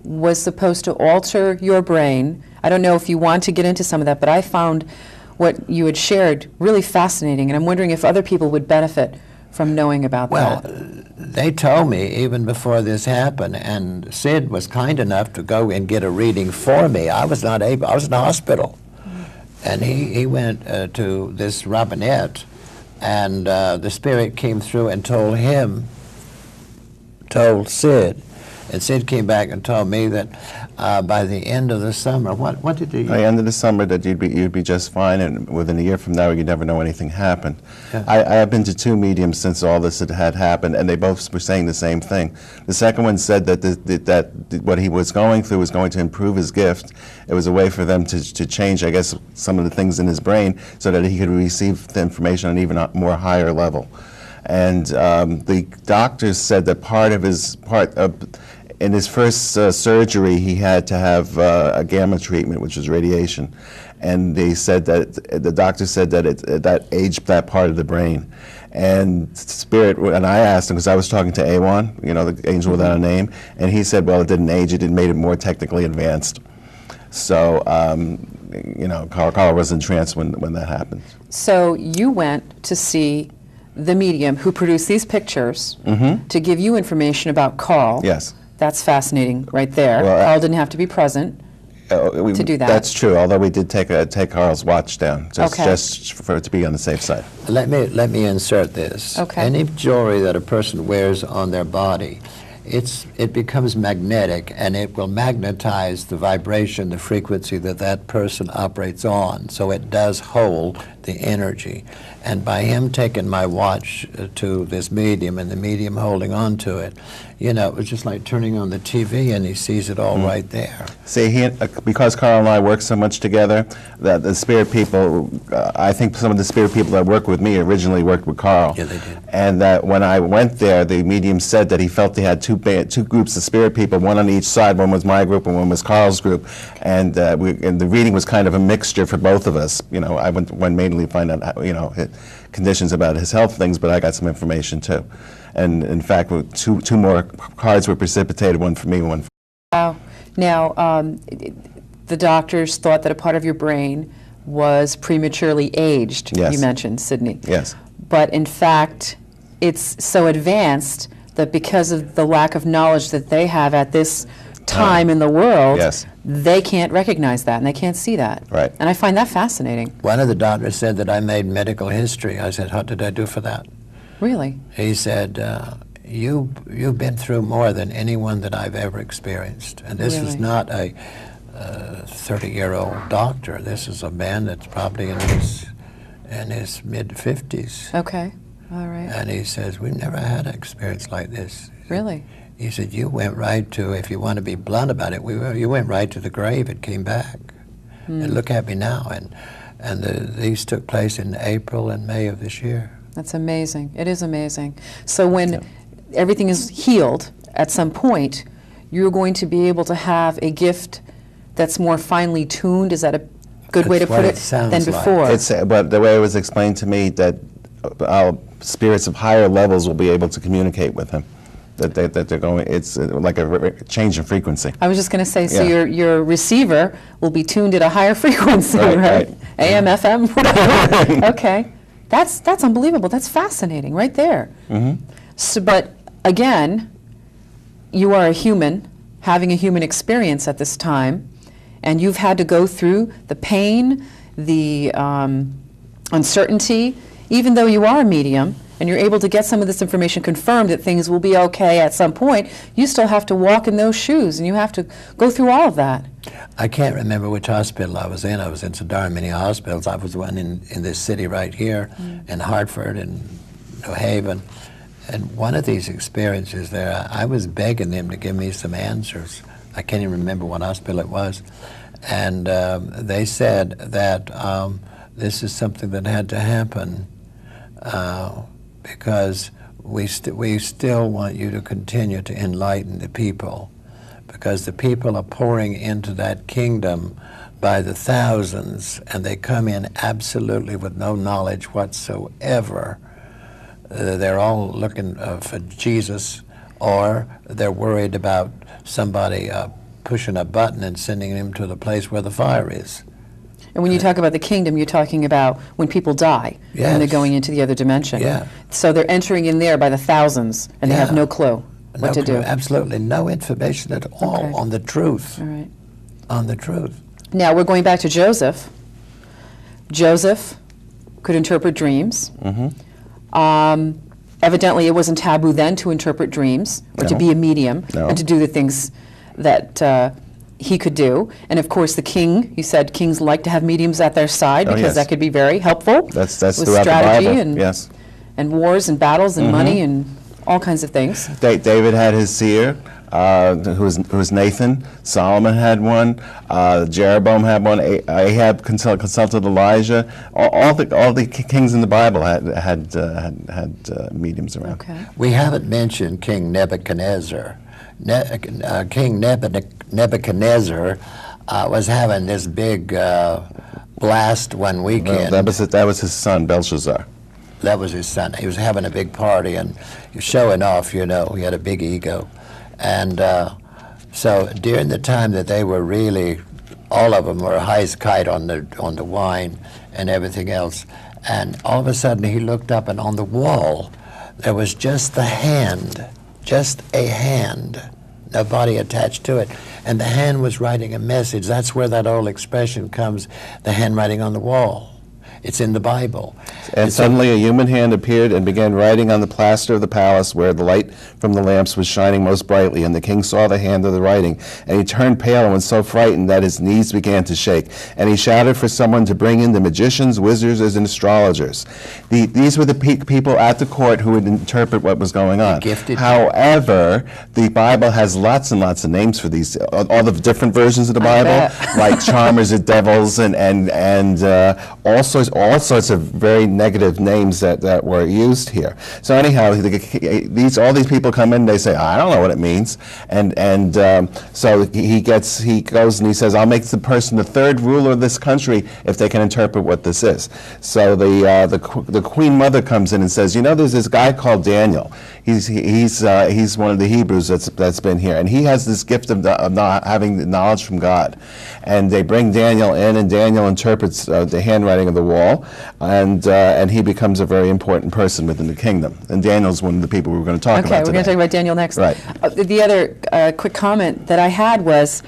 S3: was supposed to alter your brain. I don't know if you want to get into some of that, but I found what you had shared really fascinating, and I'm wondering if other people would benefit from knowing about that.
S5: Well, they told me even before this happened, and Sid was kind enough to go and get a reading for me. I was not able. I was in the hospital. And he went to this Robinette, and the Spirit came through and told Sid. And Sid came back and told me that by the end of the summer, what did he?
S4: By the end of the summer, that you'd be just fine, and within a year from now, you'd never know anything happened.
S5: Yeah.
S4: I have been to 2 mediums since all this had happened, and they both were saying the same thing. The second one said that what he was going through was going to improve his gift. It was a way for them to change, I guess, some of the things in his brain so that he could receive the information on an even more higher level. And the doctors said that in his first surgery, he had to have a gamma treatment, which was radiation, and they said that the doctor said that that aged that part of the brain. And Spirit, and I asked him, because I was talking to Awan, you know, the angel without a name, and he said, well, it didn't age; it made it more technically advanced. So, you know, Carl was entranced when that happened.
S3: So you went to see the medium who produced these pictures to give you information about Carl.
S4: Yes.
S3: That's fascinating right there.
S4: Well,
S3: Carl didn't have to be present to do that.
S4: That's true, although we did take Carl's watch down,
S3: Okay.
S4: just for it to be on the safe side.
S5: Let me insert this.
S3: Okay.
S5: Any jewelry that a person wears on their body, it becomes magnetic, and it will magnetize the vibration, the frequency that person operates on. So it does hold the energy. And by him taking my watch to this medium and the medium holding on to it, you know, it was just like turning on the TV and he sees it all right there.
S4: See, because Carl and I work so much together, that the spirit people, I think some of the spirit people that work with me originally worked with Carl.
S5: Yeah, they did.
S4: And that when I went there, the medium said that he felt they had two groups of spirit people, one on each side. One was my group and one was Carl's group. And the reading was kind of a mixture for both of us. You know, I went mainly to find out, you know, conditions about his health things, but I got some information too. And in fact, two more cards were precipitated, one for me, one for
S3: Wow. Now, the doctors thought that a part of your brain was prematurely aged,
S4: Yes.
S3: you mentioned, Sidney.
S4: Yes.
S3: But in fact, it's so advanced that because of the lack of knowledge that they have at this time in the world,
S4: Yes.
S3: they can't recognize that and they can't see that.
S4: Right.
S3: And I find that fascinating.
S5: One of the doctors said that I made medical history. I said, "What did I do for that?"
S3: Really?
S5: He said, you've been through more than anyone that I've ever experienced. And this is
S3: Really?
S5: not a 30-year-old doctor. This is a man that's probably in his mid-50s.
S3: Okay. All right.
S5: And he says, we've never had an experience like this.
S3: Really?
S5: He said, you went right to, if you want to be blunt about it, you went right to the grave and came back. And look at me now. And these took place in April and May of this year.
S3: That's amazing. It is amazing. So when everything is healed, at some point, you're going to be able to have a gift that's more finely tuned. Is that a good way to
S5: That's what
S3: put
S5: it
S3: it
S5: sounds
S3: than
S5: like.
S3: before?
S4: But the way it was explained to me, that spirits of higher levels will be able to communicate with him. That they're going. It's like a change in frequency.
S3: I was just going to say, so
S4: Yeah.
S3: your receiver will be tuned at a higher frequency,
S4: Right,
S3: right?
S4: right.
S3: AM, FM, whatever. Okay, that's unbelievable. That's fascinating, right there. So, but again, you are a human having a human experience at this time, and you've had to go through the pain, the uncertainty, even though you are a medium and you're able to get some of this information confirmed that things will be okay at some point, you still have to walk in those shoes and you have to go through all of that.
S5: I can't remember which hospital I was in. I was in so darn many hospitals. I was one in this city right here, in Hartford and New Haven. And one of these experiences there, I was begging them to give me some answers. I can't even remember what hospital it was. And they said that this is something that had to happen because we still want you to continue to enlighten the people, because the people are pouring into that kingdom by the thousands, and they come in absolutely with no knowledge whatsoever. They're all looking for Jesus, or they're worried about somebody pushing a button and sending them to the place where the fire is.
S3: And when you talk about the kingdom, you're talking about when people die and they're
S5: Yes.
S3: going into the other dimension.
S5: Yeah.
S3: So they're entering in there by the thousands and they have
S5: Yeah.
S3: no clue what to do.
S5: Absolutely no information at all
S3: Okay.
S5: on the truth.
S3: All right.
S5: On the truth.
S3: Now we're going back to Joseph. Joseph could interpret dreams. Evidently, it wasn't taboo then to interpret dreams or to
S4: No.
S3: be a medium
S4: No.
S3: and to do the things that he could do. And of course, the king, you said kings like to have mediums at their side
S4: Oh,
S3: because
S4: yes.
S3: that could be very helpful.
S4: That's
S3: with
S4: throughout the
S3: strategy
S4: Bible.
S3: and,
S4: Yes.
S3: and wars and battles and money and all kinds of things.
S4: David had his seer, who was Nathan. Solomon had one. Jeroboam had one. Ahab consulted Elijah. All the kings in the Bible had mediums around.
S3: Okay.
S5: We haven't mentioned King Nebuchadnezzar. King Nebuchadnezzar was having this big blast one weekend.
S4: Well, that was his son, Belshazzar.
S5: That was his son. He was having a big party and he was showing off, you know. He had a big ego. And so during the time that they were really, all of them were high as kite on the wine and everything else. And all of a sudden he looked up, and on the wall there was just the hand, just a hand, no body attached to it. And the hand was writing a message. That's where that old expression comes, the handwriting on the wall. It's in the Bible.
S4: And suddenly a human hand appeared and began writing on the plaster of the palace where the light from the lamps was shining most brightly. And the king saw the hand of the writing, and he turned pale and was so frightened that his knees began to shake. And he shouted for someone to bring in the magicians, wizards, and astrologers. These were the people at the court who would interpret what was going on.
S5: Gifted.
S4: However, the Bible has lots and lots of names for these, all the different versions of the Bible,
S3: bet.
S4: like charmers and devils and all sorts of very negative names that were used here. So anyhow, all these people come in, they say, I don't know what it means, and so he goes and he says, I'll make the person the third ruler of this country if they can interpret what this is. So the Queen Mother comes in and says, you know, there's this guy called Daniel. He's one of the Hebrews that's been here, and he has this gift of having the knowledge from God. And they bring Daniel in, and Daniel interprets the handwriting of the wall, and he becomes a very important person within the kingdom. And Daniel's one of the people we're going to talk about
S3: Okay, we're
S4: today.
S3: going to talk about Daniel next.
S4: Right.
S3: The other quick comment that I had was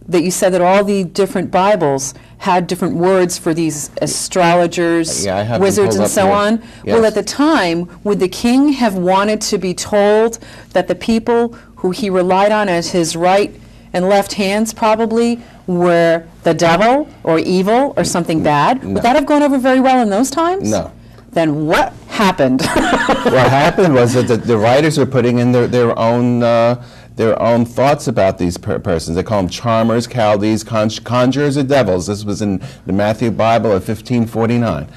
S3: that you said that all the different Bibles had different words for these astrologers,
S4: Yeah, I have them
S3: wizards,
S4: pulled
S3: and
S4: up
S3: so
S4: here.
S3: on. Well,
S4: Yes.
S3: at the time, would the king have wanted to be told that the people who he relied on as his right and left hands probably were the devil or evil or something bad?
S4: No.
S3: Would that have gone over very well in those times?
S4: No.
S3: then what happened?
S4: What happened was that the writers were putting in their own thoughts about these persons. They call them charmers, Chaldees, conjurers, or devils. This was in the Matthew Bible of 1549.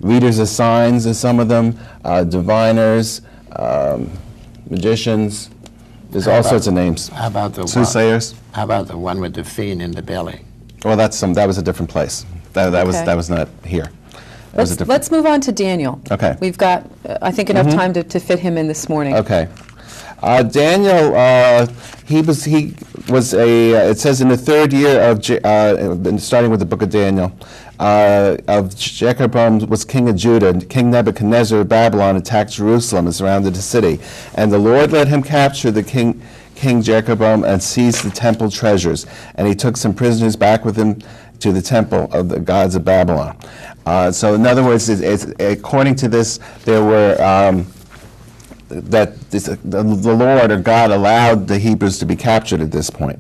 S4: Readers of signs, as some of them, diviners, magicians. There's all sorts of names.
S5: How about the
S4: soothsayers?
S5: How about the one with the fiend in the belly?
S4: Well, that was a different place. That was not here.
S3: Let's move on to Daniel.
S4: Okay.
S3: We've got, I think, enough time to fit him in this morning.
S4: Okay. Daniel, he was it says in the third year of, starting with the book of Daniel, of Jeroboam was king of Judah. King Nebuchadnezzar of Babylon attacked Jerusalem and surrounded the city. And the Lord let him capture the King Jeroboam and seized the temple treasures. And he took some prisoners back with him to the temple of the gods of Babylon. So in other words, according to this, there were the Lord or God allowed the Hebrews to be captured at this point.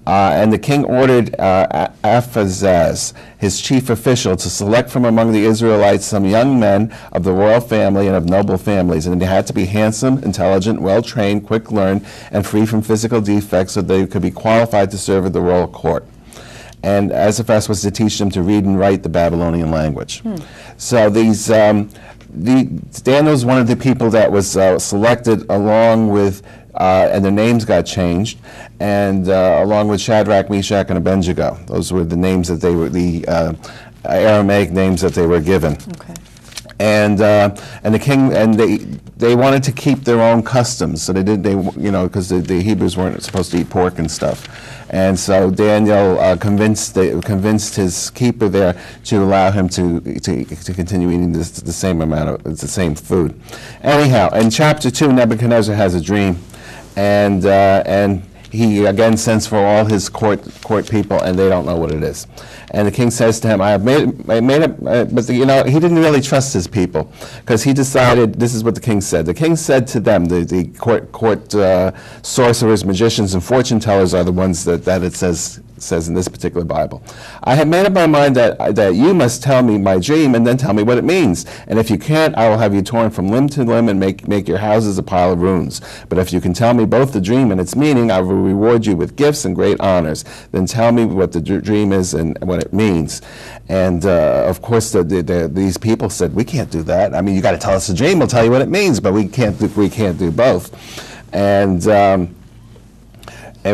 S4: And the king ordered Aphazaz, his chief official, to select from among the Israelites some young men of the royal family and of noble families. And they had to be handsome, intelligent, well-trained, quick-learned, and free from physical defects so they could be qualified to serve at the royal court. And Aphazaz was to teach them to read and write the Babylonian language. So these... Daniel was one of the people that was selected along with, and their names got changed, and along with Shadrach, Meshach, and Abednego. Those were the names that they were, the Aramaic names that they were given.
S3: Okay.
S4: And the king, and they wanted to keep their own customs, so because the Hebrews weren't supposed to eat pork and stuff. And so Daniel convinced his keeper there to allow him to continue eating the same amount of the same food. Anyhow, in chapter 2, Nebuchadnezzar has a dream, and he again sends for all his court people, and they don't know what it is. And the king says to him, I made up, but he didn't really trust his people, because he decided, this is what the king said. The king said to them, the court sorcerers, magicians, and fortune tellers are the ones that it says in this particular Bible. I have made up my mind that you must tell me my dream and then tell me what it means. And if you can't, I will have you torn from limb to limb and make your houses a pile of ruins. But if you can tell me both the dream and its meaning, I will reward you with gifts and great honors. Then tell me what the dream is and what it means. And of course, these people said, we can't do that. I mean, you got to tell us the dream. We'll tell you what it means, but we can't do both. And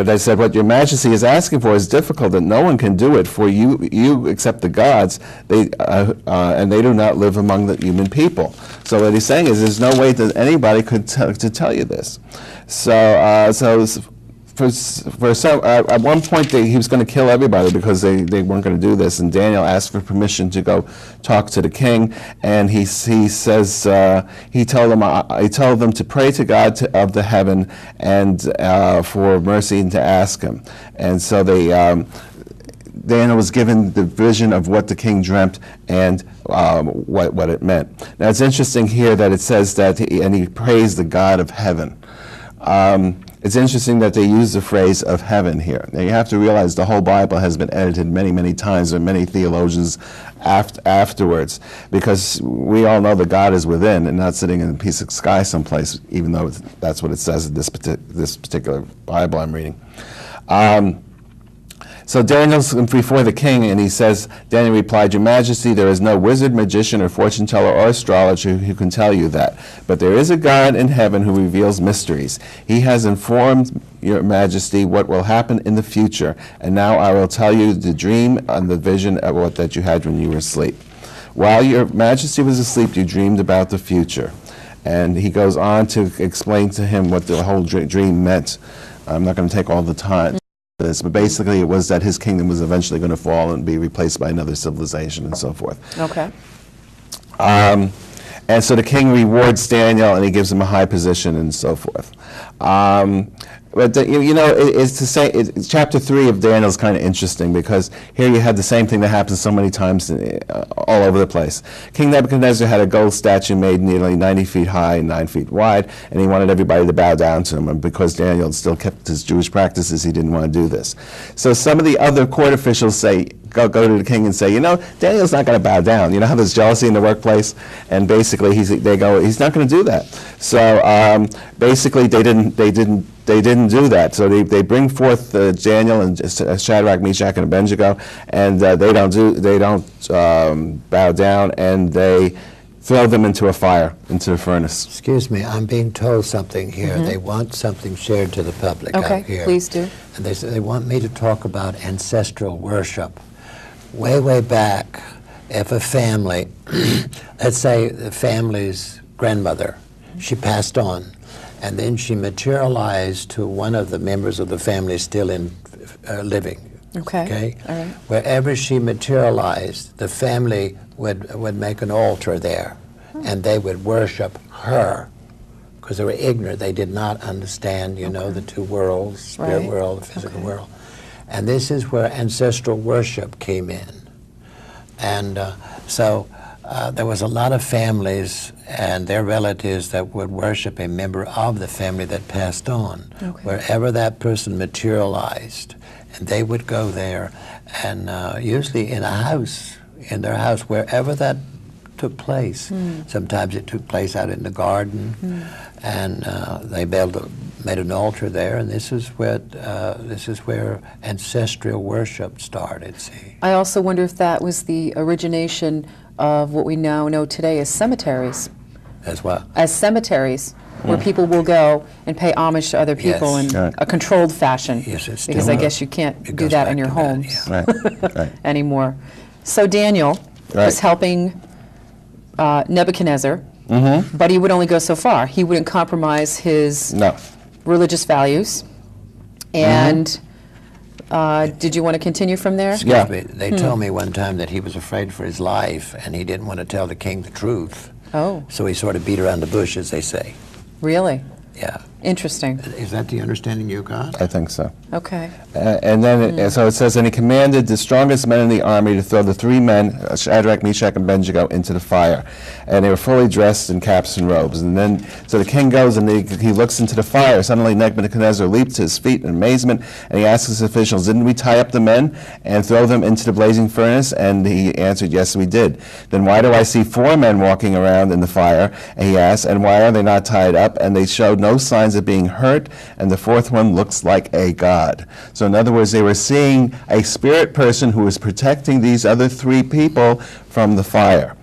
S4: I said, what your majesty is asking for is difficult, and no one can do it for you except the gods, and they do not live among the human people. So what he's saying is there's no way that anybody could tell you this. At one point he was going to kill everybody because they weren't going to do this, and Daniel asked for permission to go talk to the king, and he says he told them to pray to God of the heaven and for mercy and to ask him. And so Daniel was given the vision of what the king dreamt and what it meant. Now it's interesting here that it says that he praised the God of heaven. It's interesting that they use the phrase of heaven here. Now you have to realize the whole Bible has been edited many, many times by many theologians afterwards, because we all know that God is within and not sitting in a piece of sky someplace, even though that's what it says in this particular Bible I'm reading. So Daniel's before the king, and he says, Daniel replied, Your Majesty, there is no wizard, magician, or fortune teller, or astrologer who can tell you that. But there is a God in heaven who reveals mysteries. He has informed Your Majesty what will happen in the future. And now I will tell you the dream and the vision of what that you had when you were asleep. While Your Majesty was asleep, you dreamed about the future. And he goes on to explain to him what the whole dream meant. I'm not going to take all the time. But basically it was that his kingdom was eventually going to fall and be replaced by another civilization and so forth.
S3: Okay.
S4: And so the king rewards Daniel and he gives him a high position and so forth. It's to say, chapter 3 of Daniel is kind of interesting, because here you had the same thing that happens so many times all over the place. King Nebuchadnezzar had a gold statue made nearly 90 feet high and 9 feet wide, and he wanted everybody to bow down to him. And because Daniel still kept his Jewish practices, he didn't want to do this. So some of the other court officials say, go to the king and say, you know, Daniel's not going to bow down. You know how there's jealousy in the workplace, and basically they go, he's not going to do that. So basically they didn't do that. So they bring forth Daniel and Shadrach, Meshach, and Abednego, and they don't bow down, and they throw them into a fire, into a furnace.
S5: Excuse me, I'm being told something here. They want something shared to the public
S3: Okay,
S5: out here.
S3: please do.
S5: And they say they want me to talk about ancestral worship. Way back, if a family, let's say the family's grandmother, she passed on, and then she materialized to one of the members of the family still in living.
S3: Okay. All right.
S5: Wherever she materialized, the family would make an altar there, and they would worship her, because they were ignorant. They did not understand, you know, the two worlds, spirit
S3: Right.
S5: world, the physical world. And this is where ancestral worship came in. And so there was a lot of families and their relatives that would worship a member of the family that passed on, wherever that person materialized. And they would go there, and usually in their house, wherever that took place. Sometimes it took place out in the garden, and they made an altar there, and this is where ancestral worship started. See,
S3: I also wonder if that was the origination of what we now know today as cemeteries.
S5: as well.
S3: As cemeteries, where people will go and pay homage to other people
S5: Yes.
S3: in
S4: Right.
S3: a controlled fashion.
S5: Yes, it's
S3: because
S5: still
S3: I guess you can't
S5: it
S3: do
S5: goes
S3: that
S5: back
S3: in your
S5: to that,
S3: homes
S4: Right,
S3: anymore. So Daniel
S4: Right.
S3: was helping Nebuchadnezzar, but he would only go so far. He wouldn't compromise his
S4: No.
S3: religious values. And did you want to continue from there?
S5: Excuse
S4: Yeah.
S5: me. They told me one time that he was afraid for his life, and he didn't want to tell the king the truth.
S3: Oh,
S5: So he sort of beat around the bush, as they say.
S3: really?
S5: Yeah.
S3: Interesting.
S5: Is that the understanding you got?
S4: I think so.
S3: Okay.
S4: And then, so it says, and he commanded the strongest men in the army to throw the three men, Shadrach, Meshach, and Abednego, into the fire. And they were fully dressed in caps and robes. And then, so the king goes and he looks into the fire. Suddenly Nebuchadnezzar leaped to his feet in amazement, and he asked his officials, didn't we tie up the men and throw them into the blazing furnace? And he answered, yes, we did. Then why do I see four men walking around in the fire? And he asked, and why are they not tied up? And they showed no signs of being hurt, and the fourth one looks like a god. So in other words, they were seeing a spirit person who was protecting these other three people from the fire.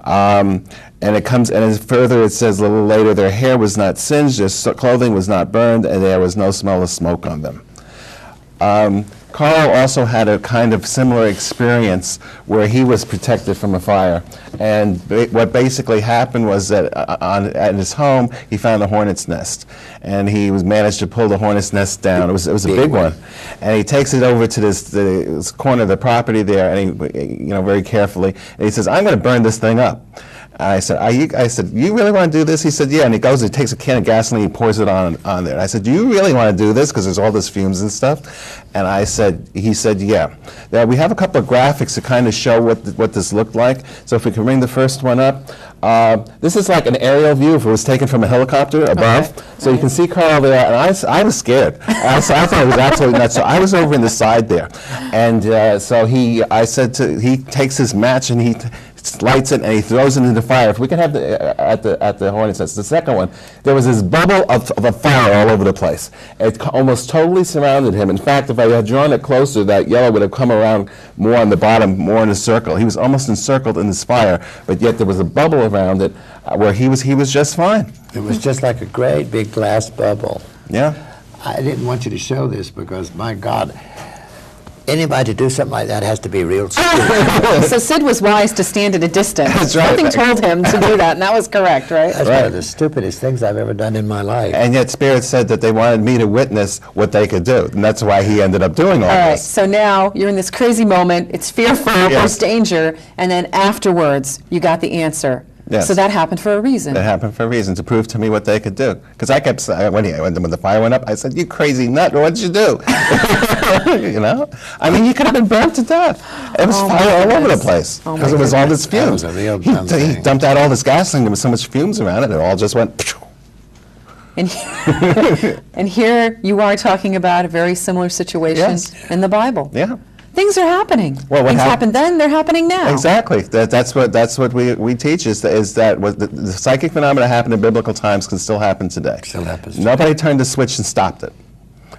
S4: And it comes, and further it says a little later, their hair was not singed, their clothing was not burned, and there was no smell of smoke on them. Carl also had a kind of similar experience where he was protected from a fire. And what basically happened was that at his home, he found a hornet's nest. And he managed to pull the hornet's nest down. It was a big one. And he takes it over to this corner of the property there, and he, very carefully, and he says, I'm going to burn this thing up. I said, you really want to do this? He said, yeah. And he goes and takes a can of gasoline, he pours it on there. And I said, do you really want to do this? Because there's all this fumes and stuff. And he said, yeah. Now, we have a couple of graphics to kind of show what this looked like. So if we can bring the first one up. This is like an aerial view if it was taken from a helicopter above. Okay. So you can see Carl there, and I was scared. I thought it was absolutely nuts. So I was over in the side there. And so he takes his match and he lights it and he throws it into the fire. If we can have at the hornet's nest, the second one, there was this bubble of a fire all over the place. It almost totally surrounded him. In fact, if I had drawn it closer, that yellow would have come around more on the bottom, more in a circle. He was almost encircled in this fire, but yet there was a bubble around it where he was just fine.
S5: It was just like a great big glass bubble.
S4: Yeah.
S5: I didn't want you to show this because, my God, anybody to do something like that has to be real stupid.
S3: So Sid was wise to stand at a distance.
S4: That's right.
S3: Something told him to do that, and that was correct, right?
S5: That's one of the stupidest things I've ever done in my life.
S4: And yet Spirit said that they wanted me to witness what they could do. And that's why he ended up doing all
S3: right,
S4: this.
S3: so now you're in this crazy moment. It's fearful, there's danger, and then afterwards, you got the answer.
S4: Yes.
S3: So that happened for a reason.
S4: It happened for a reason, to prove to me what they could do. Because I kept saying, when the fire went up, I said, you crazy nut, what did you do? I mean, you could have been burnt to death. It was fire all over the place. Because it was all this fumes.
S5: That was a real dumb
S4: He
S5: thing.
S4: dumped out all this gasoline, there was so much fumes around it, it all just went...
S3: And here you are talking about a very similar situation
S4: Yes.
S3: in the Bible.
S4: Yeah.
S3: things are happening.
S4: Well, what
S3: Things happened then, they're happening now.
S4: Exactly. That's what we teach is that what the psychic phenomena happened in biblical times can still happen today.
S5: Still happens today.
S4: Nobody turned the switch and stopped it.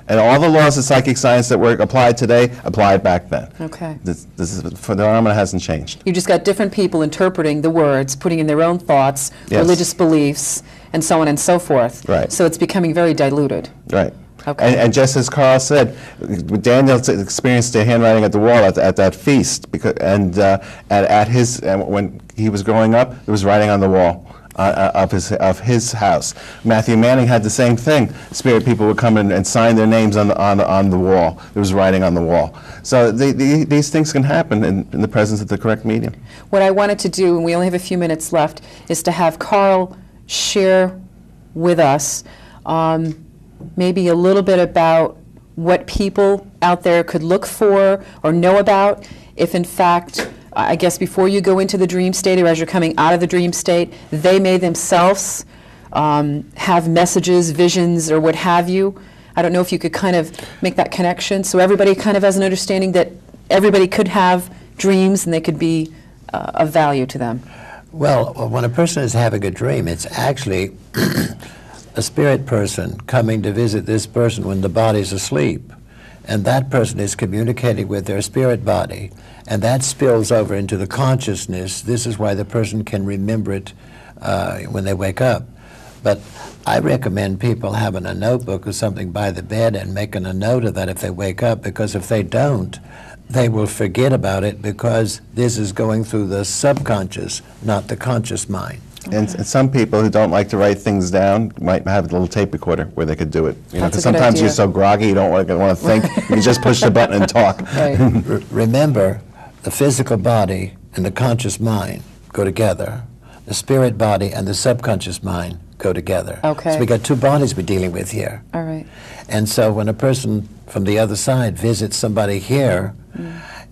S4: And all the laws of psychic science that were applied today applied back then.
S3: Okay.
S4: This phenomena hasn't changed.
S3: You just got different people interpreting the words, putting in their own thoughts,
S4: Yes.
S3: religious beliefs, and so on and so forth.
S4: Right.
S3: So it's becoming very diluted.
S4: Right.
S3: Okay.
S4: And just as Carl said, Daniel experienced the handwriting at the wall at that feast, because, and when he was growing up, there was writing on the wall of his house. Matthew Manning had the same thing. Spirit people would come in and sign their names on the wall. There was writing on the wall. So these things can happen in the presence of the correct medium.
S3: What I wanted to do, and we only have a few minutes left, is to have Carl share with us maybe a little bit about what people out there could look for or know about if, in fact, I guess before you go into the dream state or as you're coming out of the dream state, they may themselves have messages, visions, or what have you. I don't know if you could kind of make that connection so everybody kind of has an understanding that everybody could have dreams and they could be of value to them.
S5: Well, when a person is having a dream, it's actually a spirit person coming to visit this person when the body's asleep. And that person is communicating with their spirit body. And that spills over into the consciousness. This is why the person can remember it when they wake up. But I recommend people having a notebook or something by the bed and making a note of that if they wake up, because if they don't, they will forget about it, because this is going through the subconscious, not the conscious mind.
S4: And some people who don't like to write things down might have a little tape recorder where they could do it. You know,
S3: That's a good
S4: because sometimes
S3: idea.
S4: you're so groggy you don't want to think. You just push the button and talk.
S3: Right.
S5: Remember, the physical body and the conscious mind go together. The spirit body and the subconscious mind go together.
S3: Okay.
S5: So we got two bodies we're dealing with here.
S3: All right.
S5: And so when a person from the other side visits somebody here,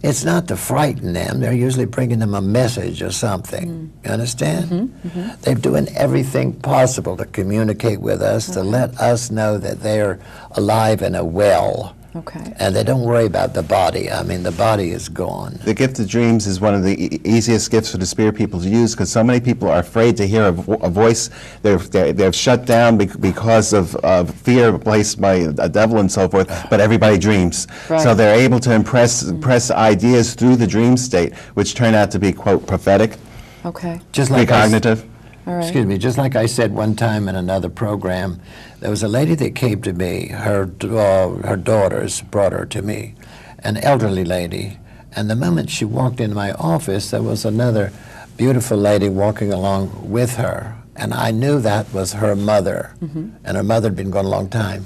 S5: it's not to frighten them. They're usually bringing them a message or something. You understand? They're doing everything possible to communicate with us, to let us know that they're alive and well.
S3: Okay.
S5: And they don't worry about the body. I mean, the body is gone.
S4: The gift of dreams is one of the easiest gifts for the spirit people to use, because so many people are afraid to hear a voice. They're shut down because of fear placed by a devil and so forth, but everybody dreams.
S3: Right.
S4: So they're able to impress ideas through the dream state, which turn out to be, quote, prophetic,
S3: Okay.
S5: Just like I s-
S4: precognitive.
S3: All right.
S5: Excuse me, just like I said one time in another program, there was a lady that came to me, her daughters brought her to me, an elderly lady, and the moment she walked into my office, there was another beautiful lady walking along with her, and I knew that was her mother, and her mother had been gone a long time.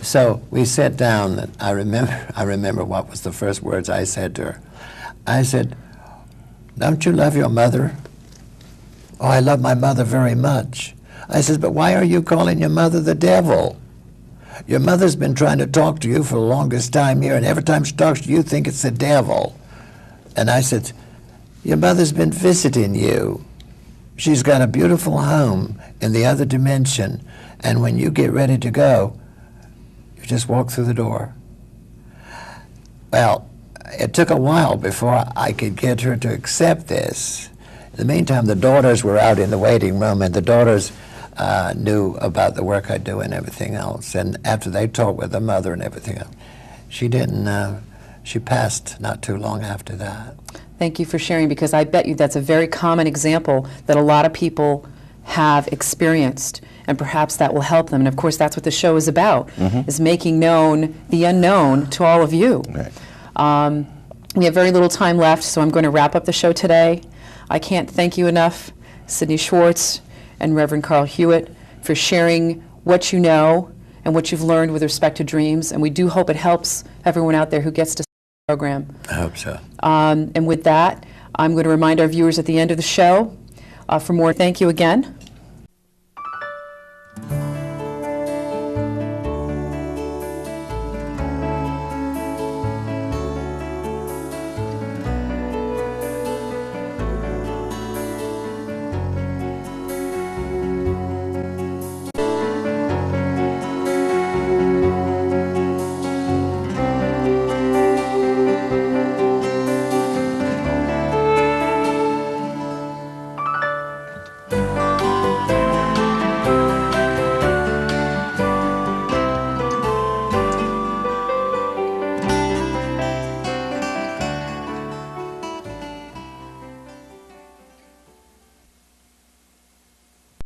S5: So we sat down, and I remember what was the first words I said to her. I said, "Don't you love your mother?" "Oh, I love my mother very much." I said, "But why are you calling your mother the devil? Your mother's been trying to talk to you for the longest time here, and every time she talks to you, you think it's the devil." And I said, "Your mother's been visiting you. She's got a beautiful home in the other dimension, and when you get ready to go, you just walk through the door." Well, it took a while before I could get her to accept this. In the meantime, the daughters were out in the waiting room, and the daughters knew about the work I do and everything else. And after they talked with the mother and everything else, she didn't, she passed not too long after that.
S3: Thank you for sharing, because I bet you that's a very common example that a lot of people have experienced, and perhaps that will help them. And of course, that's what the show is about, is making known the unknown to all of you.
S4: Right.
S3: We have very little time left, so I'm going to wrap up the show today. I can't thank you enough, Sidney Schwartz and Reverend Carl Hewitt, for sharing what you know and what you've learned with respect to dreams, and we do hope it helps everyone out there who gets to see the program.
S5: I hope so.
S3: And with that, I'm going to remind our viewers at the end of the show for more. Thank you again.